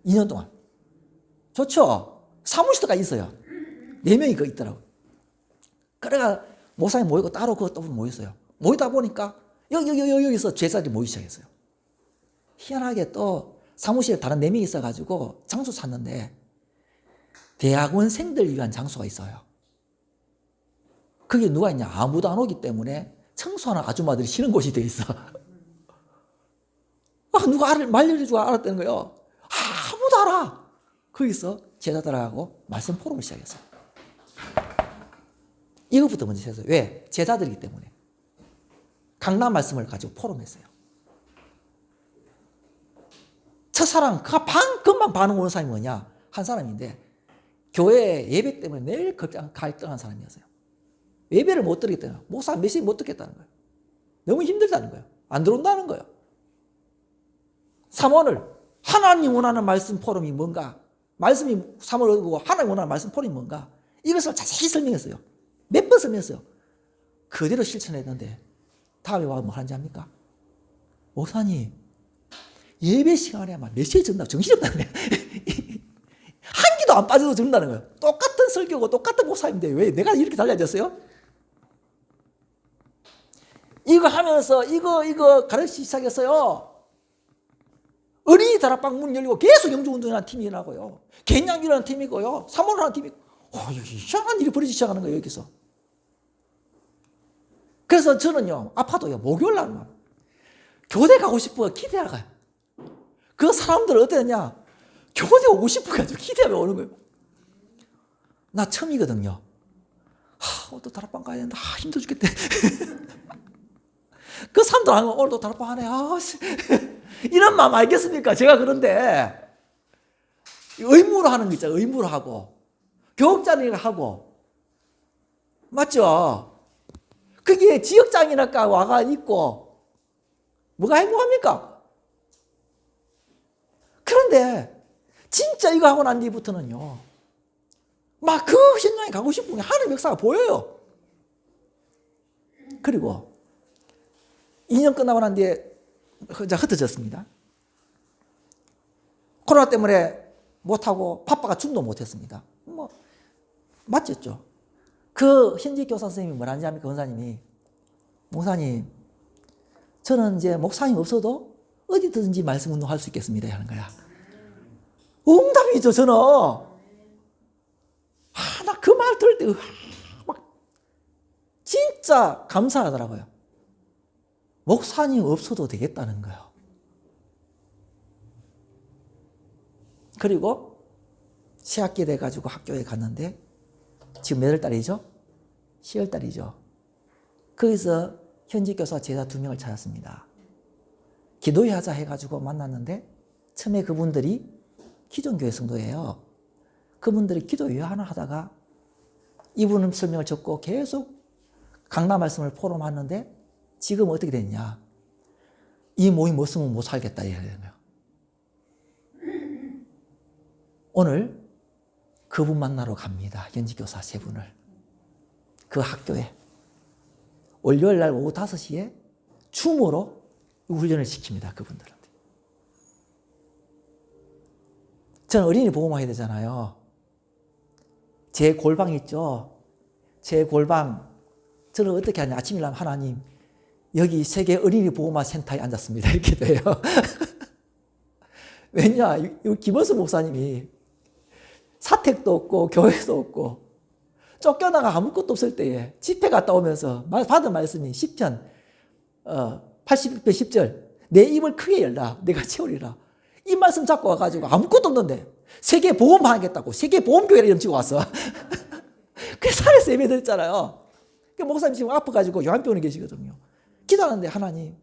2년 동안. 좋죠? 사무실도까지 있어요. 4명이 거 있더라고요. 그래가 목사님 모이고 따로 그것도 모였어요. 모이다 보니까 여기서 제자들이 모이기 시작했어요. 희한하게 또 사무실에 다른 4명이 있어가지고 장소 샀는데 대학원생들 위한 장소가 있어요. 그게 누가 있냐? 아무도 안 오기 때문에 청소하는 아줌마들이 쉬는 곳이 돼 있어. 누가 말려주고 알았다는 거예요. 아무도 알아. 거기서 제자들하고 말씀 포럼을 시작했어요. 이것부터 먼저 했어요. 왜? 제자들이기 때문에. 강남 말씀을 가지고 포럼했어요. 첫사랑, 금방 반응 오는 사람이 뭐냐? 한 사람인데 교회 예배 때문에 매일 갈등한 사람이었어요. 예배를 못 드리겠다는 거예요. 목사 메시지 못 듣겠다는 거예요. 너무 힘들다는 거예요. 안 들어온다는 거예요. 3월을 하나님 원하는 말씀 포럼이 뭔가, 말씀이 3월 오고 하나님 원하는 말씀 포럼이 뭔가, 이것을 자세히 설명했어요. 몇 번 설명했어요. 그대로 실천했는데 다음에 와서 뭐 하는지 압니까? 목사님 예배 시간에 막 메시지 전다고 정신이 없다는 거예요. 한 기도 안 빠져도 전다는 거예요. 똑같은 설교고 똑같은 목사인데 왜 내가 이렇게 달라졌어요? 이거 하면서 이거 가르치기 시작했어요. 어린이 다락방 문 열리고 계속 영주운동이라는 팀이 일어나고요. 개인양기라는 팀이고요. 사모라는 팀이 이상한 일이 벌어지기 시작하는 거예요. 여기서. 그래서 저는요. 아파도요. 목요일 날 교대 가고 싶어 기대하가. 그 사람들은 어땠냐? 교대 오고 싶어가지고 기대하며 오는 거예요. 나 처음이거든요. 오늘도 다락방 가야 된다. 힘들어 죽겠대. 그 사람들 하면 오늘도 다락방 하네. 이런 마음 알겠습니까? 제가 그런데 의무로 하는 거 있잖아요. 의무로 하고 교육자니까 하고 맞죠? 그게 지역장이니까 와가 있고 뭐가 행복합니까? 그런데 진짜 이거 하고 난 뒤부터는요 막 그 현장에 가고 싶은 게 하늘 역사가 보여요. 그리고 2년 끝나고 난 뒤에 흩어졌습니다. 코로나 때문에 못하고 바빠가 중도 못했습니다. 뭐 맞겠죠. 그 현직 교사 선생님이 뭐라는지 합니까? 권사님이 목사님 저는 이제 목사님 없어도 어디든지 말씀 운동할 수 있겠습니다 하는 거야. 응답이죠. 저는 나 그 말 들을 때 막 진짜 감사하더라고요. 목사님 없어도 되겠다는 거예요. 그리고 새학기 돼가지고 학교에 갔는데 지금 몇 월 달이죠? 10월 달이죠. 거기서 현직 교사 제자 2명을 찾았습니다. 기도회 하자 해가지고 만났는데 처음에 그분들이 기존교회 성도예요. 그분들이 기도회 하나 하다가 이분 설명을 듣고 계속 강단 말씀을 포럼하는데 지금 어떻게 됐냐? 이 모임 없으면 못 살겠다 이래야 되는 거예요. 오늘 그분 만나러 갑니다. 현직 교사 3분을. 그 학교에 월요일 날 오후 5시에 줌으로 훈련을 시킵니다. 그분들한테. 저는 어린이 보호막 해야 되잖아요. 제 골방 있죠. 제 골방. 저는 어떻게 하냐. 아침에 일어나면 하나님 여기 세계 어린이 보호막 센터에 앉았습니다. 이렇게 돼요. 왜냐. 김원수 목사님이 사택도 없고 교회도 없고 쫓겨나가 아무것도 없을 때에 집회 갔다 오면서 받은 말씀이 시편 81편 10절 내 입을 크게 열라 내가 채우리라. 이 말씀 잡고 와가지고 아무것도 없는데 세계 보험 하겠다고 세계 보험교회를 이름 치고 왔어. 그 산에서 예배 드렸잖아요. 그 목사님 지금 아파가지고 요한병원에 계시거든요. 기도하는데 하나님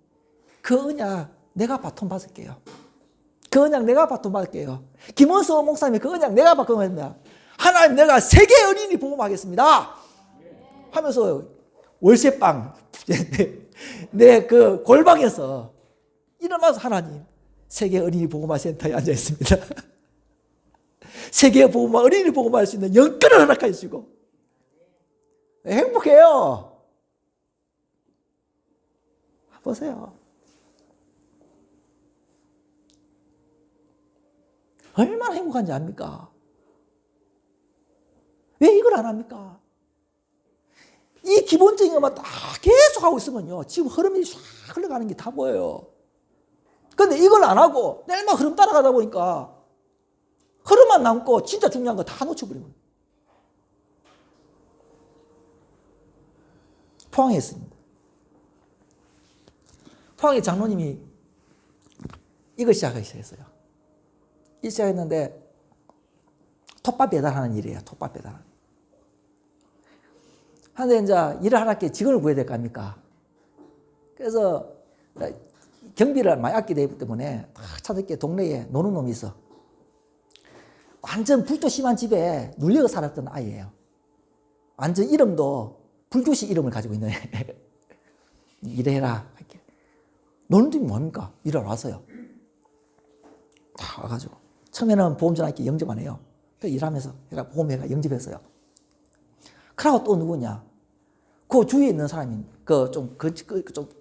그 언약 내가 바톤 받을게요. 그 언약 내가 바톤 받을게요. 김원수 목사님이 그 언약 내가 바톤 받습니다. 하나님 내가 세계 어린이 보험하겠습니다. 하면서 월세방 내 그 골방에서 일어나서 하나님 세계 어린이 보호마 센터에 앉아 있습니다. 세계 보호마 어린이 보호마 할 수 있는 영권을 허락해 주시고 행복해요. 보세요. 얼마나 행복한지 압니까? 왜 이걸 안 합니까? 이 기본적인 것만 딱 계속 하고 있으면요. 지금 흐름이 쫙 흘러가는 게 다 보여요. 근데 이걸 안 하고 내일만 흐름 따라가다 보니까 흐름만 남고 진짜 중요한 거 다 놓쳐버린 거예요. 포항에 있습니다. 포항에 장로님이 이걸 시작했어요. 이 시작했는데 톱밥 배달하는 일이에요. 톱밥 배달하는. 하는데 이제 일을 하나께 직원을 구해야 될 거 아닙니까? 그래서 경비를 많이 아끼기 때문에 찾을게 동네에 노는 놈이 있어. 완전 불도 심한 집에 눌려서 살았던 아이예요. 완전 이름도 불교시 이름을 가지고 있는 애. 일해라. 노는 놈이 뭡니까? 일하러 왔어요. 다 와가지고. 처음에는 보험전화기 영접 안 해요. 일하면서 얘가 보험회가 영접했어요. 그러고 또 누구냐? 그 주위에 있는 사람이 좀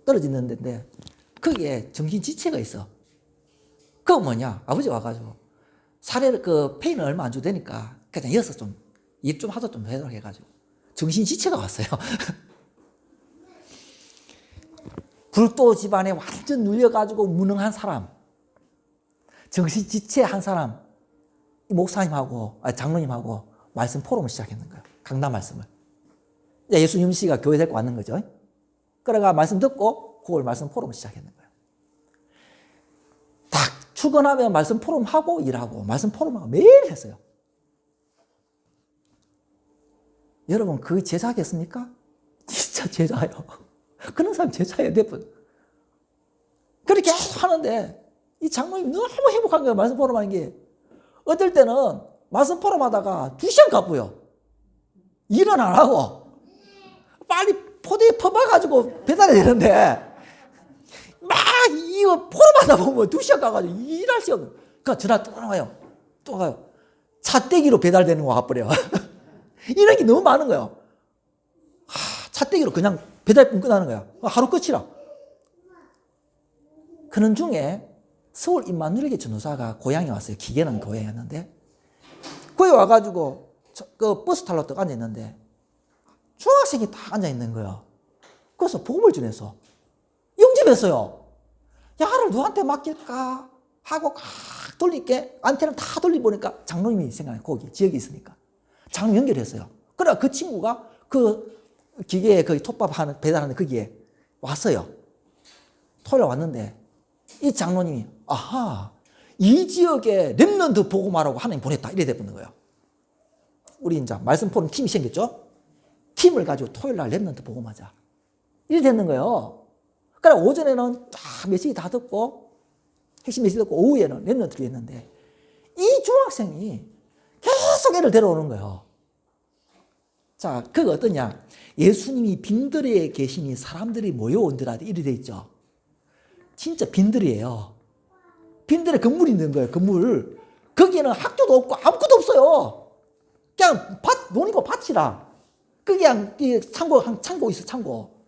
떨어지는 데인데 거기에 정신지체가 있어. 그거 뭐냐? 아버지 와가지고 사례를 페이는 얼마 안 주고 되니까 그냥 이어서 좀 일 좀 하도 좀 해달라고 해가지고 정신지체가 왔어요. 불도 집안에 완전 눌려가지고 무능한 사람, 정신지체한 사람, 목사님하고 장로님하고 말씀 포럼을 시작했는 거예요. 강단 말씀을. 예수님 씨가 교회 데리고 왔는 거죠. 그래가 말씀 듣고 그걸 말씀 포럼을 시작했는 거예요. 딱 출근하면 말씀 포럼하고 일하고 말씀 포럼하고 매일 했어요. 여러분 그 제자겠습니까? 진짜 제자예요. 그런 사람 제자예요. 대부분. 그렇게 계속 하는데 이 장로님이 너무 행복한 거예요. 말씀 포럼 하는 게. 어떨 때는 말씀 포럼 하다가 2시간 가고요. 일은 안 하고 빨리 포대에 퍼봐가지고 배달해야 되는데 막 이거 포럼하다 보면 2시간 가가지고 일할 시간 없어요. 그러니까 전화 또 나와요. 또 가요. 차떼기로 배달되는 거 와버려. 이런 게 너무 많은 거예요. 차떼기로 그냥 배달뿐 끝나는 거야. 하루 끝이라. 그런 중에 서울 임마누엘교 전도사가 고향에 왔어요. 기계는 고향이었는데 거기 와가지고 그 버스 타러 딱 앉아있는데 중학생이 다 앉아있는 거예요. 그래서 복음을 전해서 영접했어요. 야를 누구한테 맡길까 하고 돌릴게 안테나 다 돌려보니까 장로님이 생각나요. 거기 지역에 있으니까 장로 연결했어요. 그래 그 친구가 그 기계에 거기 톱밥 하는 배달하는 거기에 왔어요. 토요일에 왔는데 이 장로님이 아하 이 지역에 렘넌트 복음하라고 하나님 보냈다 이래 되는 거예요. 우리 이제 말씀 포럼 팀이 생겼죠. 팀을 가지고 토요일 날 렘넌트 복음하자 이래 되는 거예요. 그래 오전에는 다 메시지 다 듣고 핵심 메시지 듣고 오후에는 렘넌트를 했는데 이 중학생이 계속 애를 데려오는 거예요. 자, 그거 어떠냐? 예수님이 빈들에 계시니 사람들이 모여온들아 이래 돼 있죠. 진짜 빈들이에요. 빈들에 건물이 있는 거예요. 건물. 거기에는 학교도 없고 아무것도 없어요. 그냥 논이고 밭이라. 그냥 창고 있어, 창고.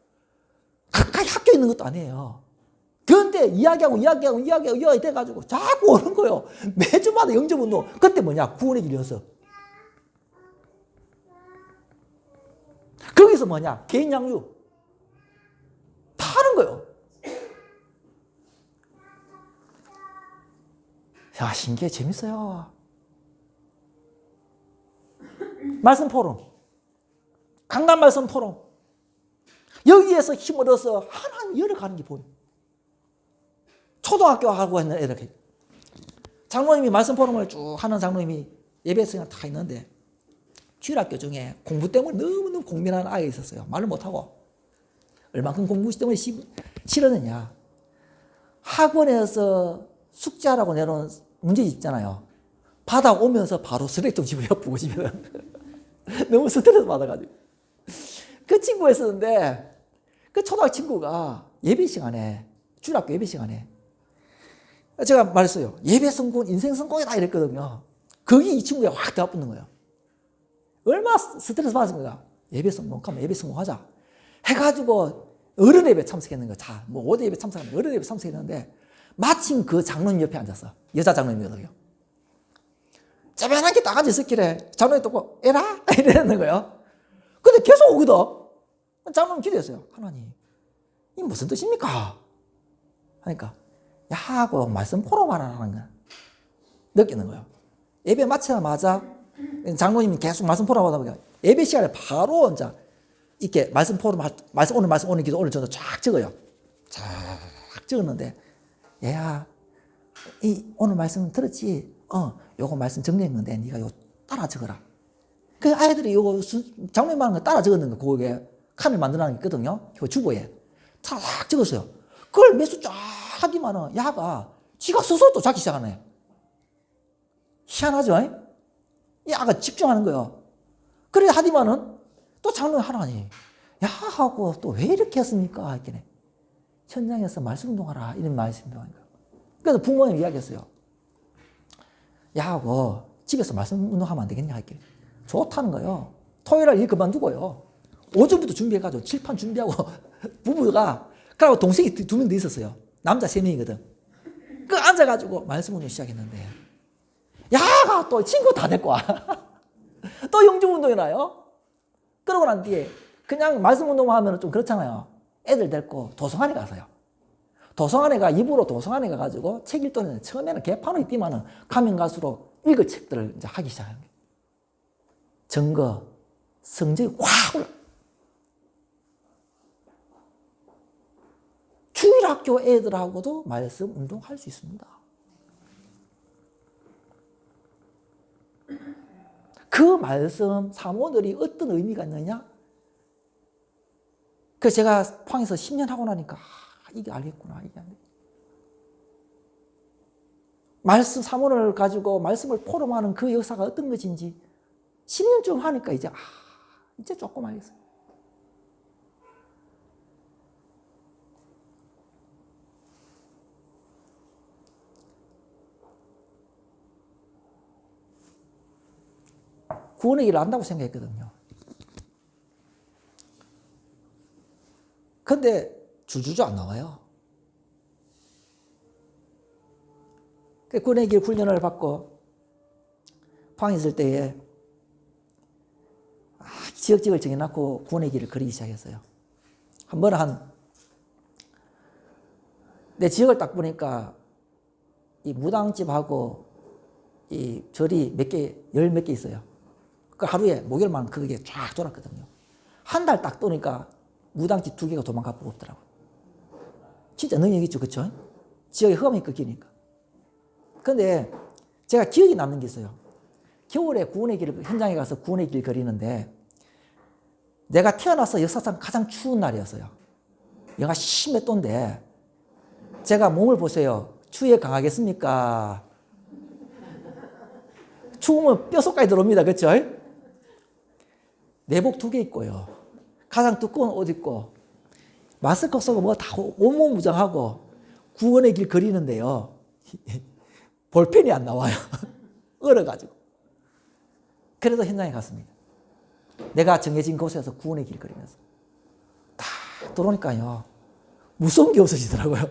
가까이 학교 있는 것도 아니에요. 그런데 이야기하고 돼가지고 자꾸 오는 거예요. 매주마다 영접운동. 그때 뭐냐? 구원의 길이었어. 거기서 뭐냐? 개인 양육. 다 하는 거예요. 야, 신기해. 재밌어요. 말씀 포럼. 강남 말씀 포럼. 여기에서 힘을 얻어서 하나님 열어가는 게 보여요. 초등학교 하고 있는 애들. 장로님이 말씀 포럼을 쭉 하는 장로님이 예배생활 다 있는데 주일학교 중에 공부 때문에 너무너무 고민하는 아이가 있었어요. 말을 못하고. 얼만큼 공부 때문에 싫었느냐. 학원에서 숙제하라고 내놓은 문제집 있잖아요. 받아오면서 바로 쓰레기통 집을 엿보고 집에는. 너무 스트레스 받아가지고. 그 친구가 있었는데 그 초등학교 친구가 예배 시간에 주일학교 예배 시간에 제가 말했어요. 예배 성공 인생 성공이다 이랬거든요. 거기 이 친구가 확 들어붙는 거예요. 얼마나 스트레스 받은 거야. 예배 성공하면 예배 성공하자 해가지고 어른 예배 참석했는 거야. 자, 뭐 5대 예배 참석하면 어른 예배 참석했는데 마침 그 장로님 옆에 앉았어. 여자 장로님이거든요. 짜면한 게 딱 앉아있었길래 장로님 또 에라? 이러는 거예요. 근데 계속 오거든. 장로님 기도했어요. 하나님, 이 무슨 뜻입니까? 하니까 야하고 말씀 포럼하라는 거야. 느끼는 거예요. 예배 마치자마자 장로님이 계속 말씀 포럼하다 보니까 예배 시간에 바로 이제 이렇게 말씀 포럼, 오늘 말씀 오늘 기도 오늘 저도 쫙 적어요. 쫙 적었는데 얘야, 오늘 말씀 들었지? 요거 말씀 정리했는데 네가 요거 따라 적어라. 그 아이들이 요거 장로님 말하는 거 따라 적었는 거 그거에 칸을 만들어놓은 게 있거든요. 그 주보에 쫙 적었어요. 그걸 매수 쫙 하기만은 야가 지가 스스로 또 자기 시작하네. 희한하죠? 야가 집중하는 거예요. 그래 하지만은 또 장로님 하나니 야하고 또 왜 이렇게 했습니까? 했더니 현장에서 말씀 운동하라 이런 말씀 운동하는 거예요. 그래서 부모님 이야기했어요. 야하고 집에서 말씀 운동하면 안 되겠냐 했더니 좋다는 거예요. 토요일날 일 그만두고요. 오전부터 준비해가지고 칠판 준비하고 부부가 그리고 동생이 2명 더 있었어요. 남자 3명이거든. 그 앉아가지고 말씀 운동 시작했는데 야가 또 친구 다 데리고 와. 또 영주운동이 나요. 그러고 난 뒤에 그냥 말씀 운동만 하면 좀 그렇잖아요. 애들 데리고 도서관에 가서요. 도서관에가 입으로 도서관에 가가지고 책 읽더니 처음에는 개판이 있지만은 가면 갈수록 읽을 책들을 이제 하기 시작하는 거예요. 증거, 성적이 확 올라. 주일학교 애들하고도 말씀 운동할 수 있습니다. 그 말씀 사모들이 어떤 의미가 있느냐? 그래서 제가 포항에서 10년 하고 나니까 이게 알겠구나. 이게 말씀 사모를 가지고 말씀을 포럼하는 그 역사가 어떤 것인지 10년쯤 하니까 이제 조금 알겠어요. 구원의 길을 안다고 생각했거든요. 근데 줄줄줄 안 나와요. 구원의 길 훈련을 받고 포항에 있을 때에 지역을 정해놓고 구원의 길을 그리기 시작했어요. 한 번은 내 지역을 딱 보니까 이 무당집하고 이 절이 열 몇 개 있어요. 그 하루에 목요일만 그게 쫙 돌았거든요. 한 달 딱 도니까 무당집 2개가 도망가 보고 없더라고요. 진짜 능력 있죠, 그쵸? 지역에 험이 꺾이니까. 근데 제가 기억이 남는 게 있어요. 겨울에 구원의 길 현장에 가서 구원의 길 그리는데 내가 태어나서 역사상 가장 추운 날이었어요. 영하 10몇 도인데 제가 몸을 보세요. 추위에 강하겠습니까? 추우면 뼛속까지 들어옵니다. 그렇죠? 내복 2개 입고요. 가장 두꺼운 옷 입고 마스크 쓰고 뭐 다 온몸 무장하고 구원의 길 그리는데요. 볼펜이 안 나와요. 얼어가지고. 그래서 현장에 갔습니다. 내가 정해진 곳에서 구원의 길 그리면서 다 들어오니까요. 무서운 게 없어지더라고요.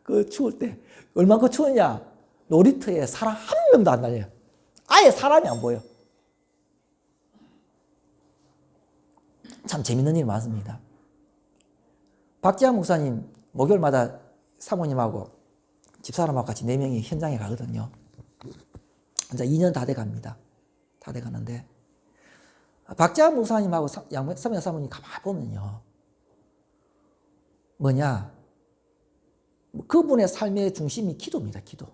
그 추울 때. 얼마큼 추웠냐? 놀이터에 사람 한 명도 안 다녀요. 아예 사람이 안 보여. 참 재밌는 일이 많습니다. 박지한 목사님 목요일마다 사모님하고 집사람하고 같이 4명이 현장에 가거든요. 이제 2년 다 돼갑니다. 다 돼가는데 박지한 목사님하고 양성현 사모님 가만히 보면요. 뭐냐? 그분의 삶의 중심이 기도입니다. 기도.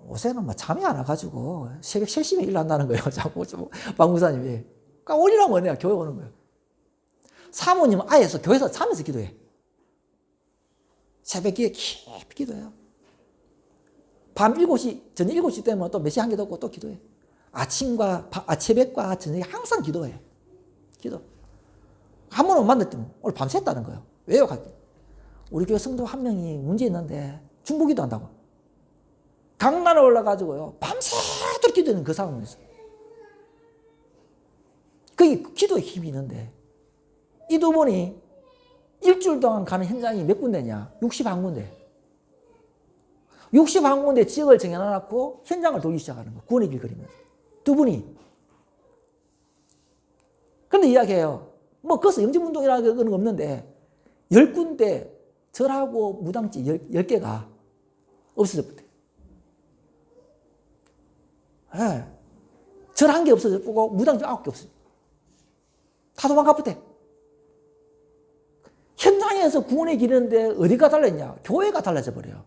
요새는 뭐 잠이 안 와가지고 새벽 3시에 일어난다는 거예요. 자꾸 박 목사님이. 그러니까 오리라면 뭐냐? 교회 오는 거예요. 사모님은 아예 교회에서 자면서 기도해. 새벽에 깊이 기도해요. 밤 7시, 저녁 7시 되면 또 몇 시 한 개 더 또 기도해. 새벽과 저녁에 항상 기도해. 기도. 한 번은 만났더니 오늘 밤샜다는 거예요. 왜요? 우리 교회 성도 한 명이 문제 있는데 중보기도 한다고. 강단에 올라가지고요. 밤새도록 기도하는 그 상황이 있어요. 그게 기도에 힘이 있는데 이 두 분이 일주일 동안 가는 현장이 몇 군데냐? 61군데. 61군데 지역을 정해놔놓고 현장을 돌기 시작하는 거예요. 구원의 길 그리면서. 두 분이. 그런데 이야기해요. 뭐 그것은 영지운동이라는 건 없는데 10군데 절하고 무당집 10개가 없어졌대. 네. 절 1개 없어졌고 무당집 9개 없어졌고 다 도망가버대. 현장에서 구원에 기르는데 어디가 달랐냐? 교회가 달라져 버려요.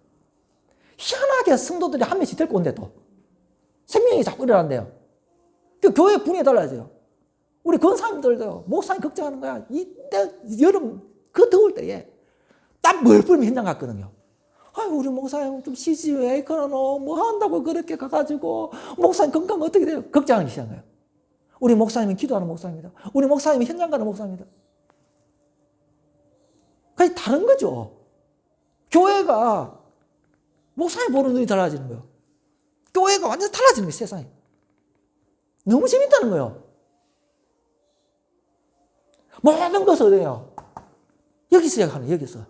희한하게 성도들이 한 명씩 데리고 온대 또. 생명이 자꾸 일어난대요. 그 교회 분위기 달라져요. 우리 권사님들도 목사님 걱정하는 거야. 이때 여름 그 더울 때에 땀 멀뻘 현장 갔거든요. 아유 우리 목사님 좀 쉬지 왜 그러노? 뭐 한다고 그렇게 가가지고 목사님 건강 어떻게 돼요? 걱정하기 시작한 거예요. 우리 목사님은 기도하는 목사입니다. 우리 목사님은 현장 가는 목사입니다. 그게 다른 거죠. 교회가 목사님 보는 눈이 달라지는 거예요. 교회가 완전 달라지는 거예요. 세상이. 너무 재밌다는 거예요. 모든 것을 어디에요? 여기서 시작하는 거예요.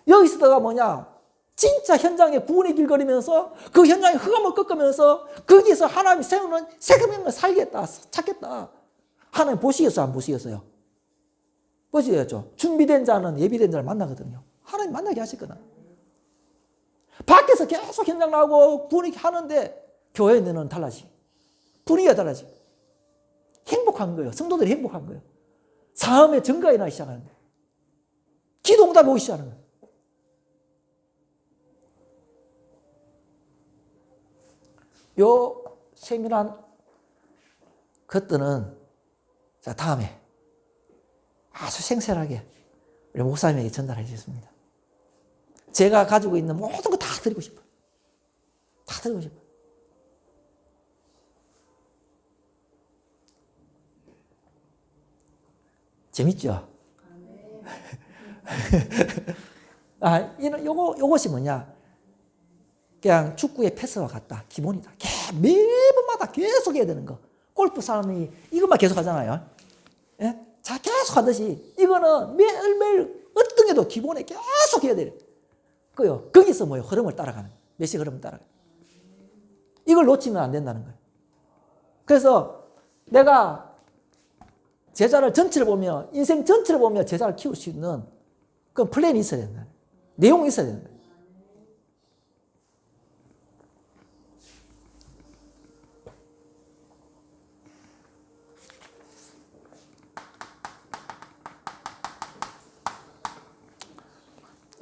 여기서다가 뭐냐? 진짜 현장에 구원의 길 걸으면서 그 현장에 흑암을 꺾으면서 거기서 하나님이 세우는 생명을 살겠다, 찾겠다. 하나님 보시겠어요? 안 보시겠어요? 보시겠죠? 준비된 자는 예비된 자를 만나거든요. 하나님 만나게 하실 거다. 밖에서 계속 현장 나오고 구원이 하는데 교회는 달라지. 분위기가 달라지. 행복한 거예요. 성도들이 행복한 거예요. 삶의 증가가 나기 시작하는 거예요. 기도 응답이 오기 시작하는 거예요. 요 세밀한 것들은 자, 다음에 아주 생생하게 우리 목사님에게 전달해 주셨습니다. 제가 가지고 있는 모든 거 다 드리고 싶어요. 다 드리고 싶어요. 재밌죠? 요것이 뭐냐? 그냥 축구의 패스와 같다. 기본이다. 매번마다 계속 해야 되는 거. 골프 사람이 이것만 계속 하잖아요. 예? 자, 계속 하듯이 이거는 매일매일 어떤 게도 기본에 계속 해야 돼요. 거기서 뭐예요? 흐름을 따라가는. 메시 흐름을 따라가는. 이걸 놓치면 안 된다는 거예요. 그래서 내가 제자를 전체를 보며, 인생 전체를 보며 제자를 키울 수 있는 그런 플랜이 있어야 된다. 내용이 있어야 된다.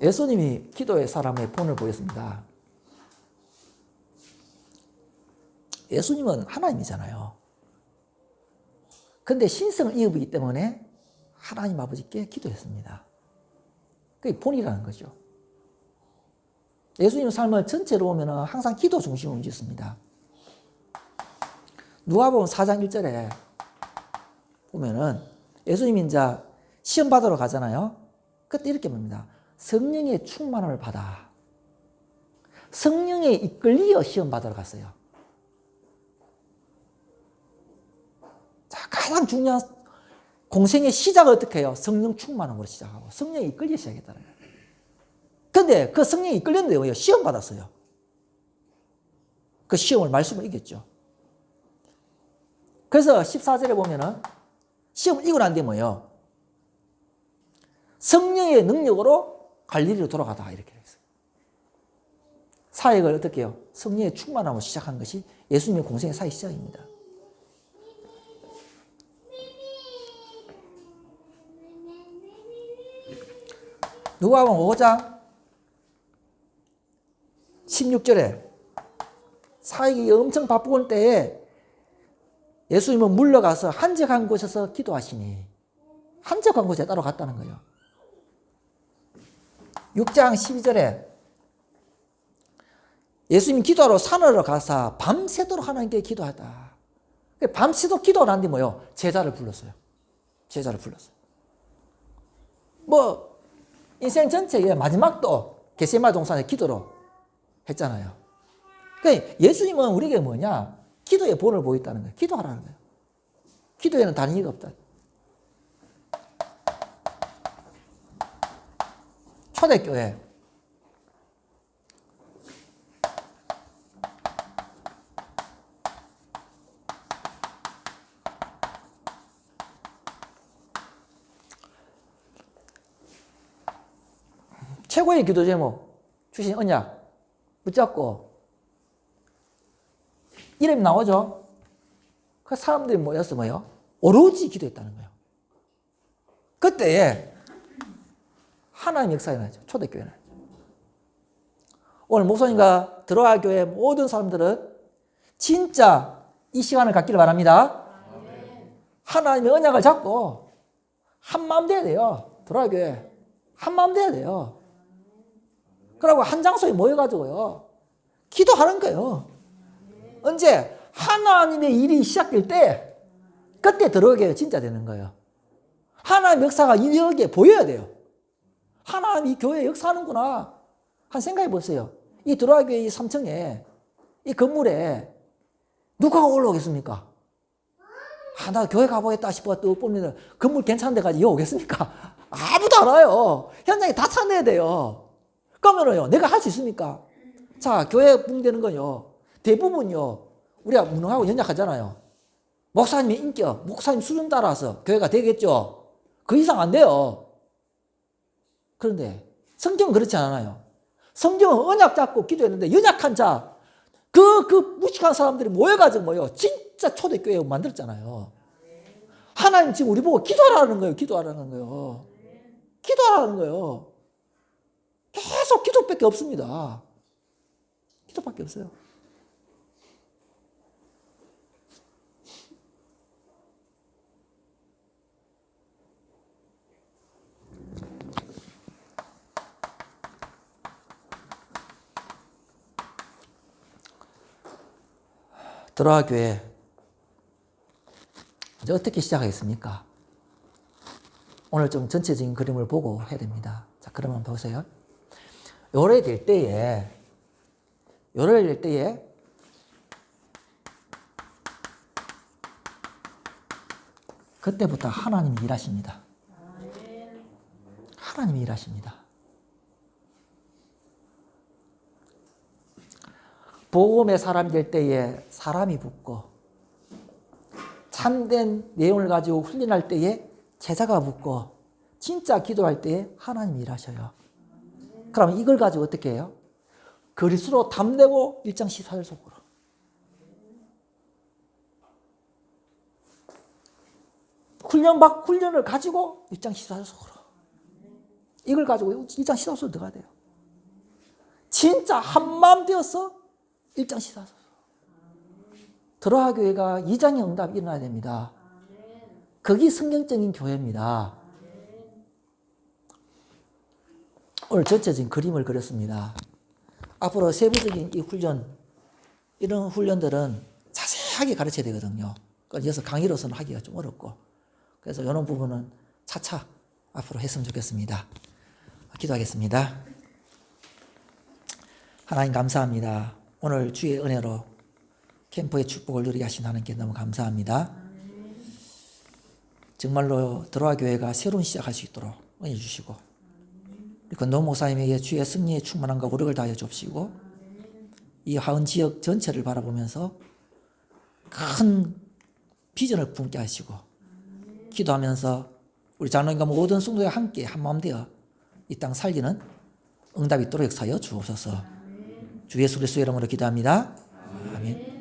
예수님이 기도의 사람의 본을 보였습니다. 예수님은 하나님이잖아요. 근데 신성을 입었기 때문에 하나님 아버지께 기도했습니다. 그게 본이라는 거죠. 예수님 삶을 전체로 보면 항상 기도 중심으로 움직였습니다. 누가복음 4장 1절에 보면은 예수님이 이제 시험 받으러 가잖아요. 그때 이렇게 봅니다. 성령의 충만함을 받아. 성령에 이끌리어 시험 받으러 갔어요. 자, 가장 중요한 공생의 시작을 어떻게 해요? 성령 충만함으로 시작하고 성령에 이끌려 시작했다는 거예요. 근데 그 성령에 이끌렸는데 왜요? 시험 받았어요. 그 시험을 말씀으로 이겼죠. 그래서 14절에 보면은 시험을 이기고 난 뒤에 뭐예요? 성령의 능력으로 갈릴리로 돌아가다 이렇게 했어요. 사역을 어떻게 해요? 성령의 충만함으로 시작한 것이 예수님의 공생의 사역 시작입니다. 누가복음 5장 16절에 사역이 엄청 바쁜 때에 예수님은 물러가서 한적한 곳에서 기도하시니 한적한 곳에 따로 갔다는 거예요. 6장 12절에 예수님이 기도하러 산으로 가서 밤새도록 하나님께 기도하다. 밤새도록 기도를 하는데 뭐예요? 제자를 불렀어요. 제자를 불렀어요. 뭐 인생 전체의 마지막도 겟세마네 동산의 기도로 했잖아요. 그러니까 예수님은 우리에게 뭐냐? 기도의 본을 보였다는 거예요. 기도하라는 거예요. 기도에는 다른 이유가 없다. 초대교회. 최고의 기도 제목, 주신 언약 붙잡고 이름이 나오죠. 그 사람들이 모여서 뭐예요? 오로지 기도했다는 거예요. 그때에 하나님 역사가 나죠. 초대교회는. 오늘 목사님과 들어와 교회 모든 사람들은 진짜 이 시간을 갖기를 바랍니다. 하나님의 언약을 잡고 한마음 돼야 돼요. 들어와 교회 한마음 돼야 돼요. 그러고 한 장소에 모여가지고요 기도하는 거예요. 언제? 하나님의 일이 시작될 때 그때 들어오게 진짜 되는 거예요. 하나님 역사가 이 여기에 보여야 돼요. 하나님 이 교회에 역사하는구나. 한 생각해 보세요. 이 들어와 교회 이 3층에 이 건물에 누가 올라오겠습니까? 나 교회 가보겠다 싶어 또 봅니다. 건물 괜찮은 데까지 오겠습니까? 아무도 안 와요. 현장에 다 찾아내야 돼요. 그러면요 내가 할 수 있습니까? 자, 교회 붕되는 건요 대부분요 우리가 무능하고 연약하잖아요. 목사님의 인격, 목사님 수준 따라서 교회가 되겠죠. 그 이상 안 돼요. 그런데 성경은 그렇지 않아요. 성경은 언약 잡고 기도했는데 연약한 자, 그 무식한 사람들이 모여가지고 뭐요 진짜 초대교회 만들었잖아요. 하나님 지금 우리 보고 기도하라는 거예요. 기도하라는 거예요. 기도하라는 거예요. 계속 기도밖에 없습니다. 기도밖에 없어요. 들어와 교회 이제 어떻게 시작하겠습니까? 오늘 좀 전체적인 그림을 보고 해야 됩니다. 자, 그러면 보세요. 요래 될 때에 그때부터 하나님이 일하십니다. 하나님이 일하십니다. 복음의 사람이 될 때에 사람이 붙고 참된 내용을 가지고 훈련할 때에 제자가 붙고 진짜 기도할 때에 하나님이 일하셔요. 그러면 이걸 가지고 어떻게 해요? 그리스도 담내고 1장 14절 속으로. 훈련을 가지고 1장 14절 속으로. 이걸 가지고 1장 14절 속으로 들어가야 돼요. 진짜 한마음 되어서 1장 14절. 들어와 교회가 2장의 응답이 일어나야 됩니다. 그게 성경적인 교회입니다. 오늘 전체적인 그림을 그렸습니다. 앞으로 세부적인 이 훈련, 이런 훈련들은 자세하게 가르쳐야 되거든요. 그래서 강의로서는 하기가 좀 어렵고. 그래서 이런 부분은 차차 앞으로 했으면 좋겠습니다. 기도하겠습니다. 하나님 감사합니다. 오늘 주의 은혜로 캠프의 축복을 누리게 하신 하나님께 너무 감사합니다. 정말로 들어와 교회가 새로운 시작할 수 있도록 은혜 주시고 건도 목사님에게 주의 승리에 충만함과 노력을 다하여 주옵시고 이 하은 지역 전체를 바라보면서 큰 비전을 품게 하시고 기도하면서 우리 장로님과 모든 성도가 함께 한마음 되어 이 땅 살기는 응답이 있도록 역사하여 주옵소서. 주 예수 그리스도의 이름으로 기도합니다. 아멘.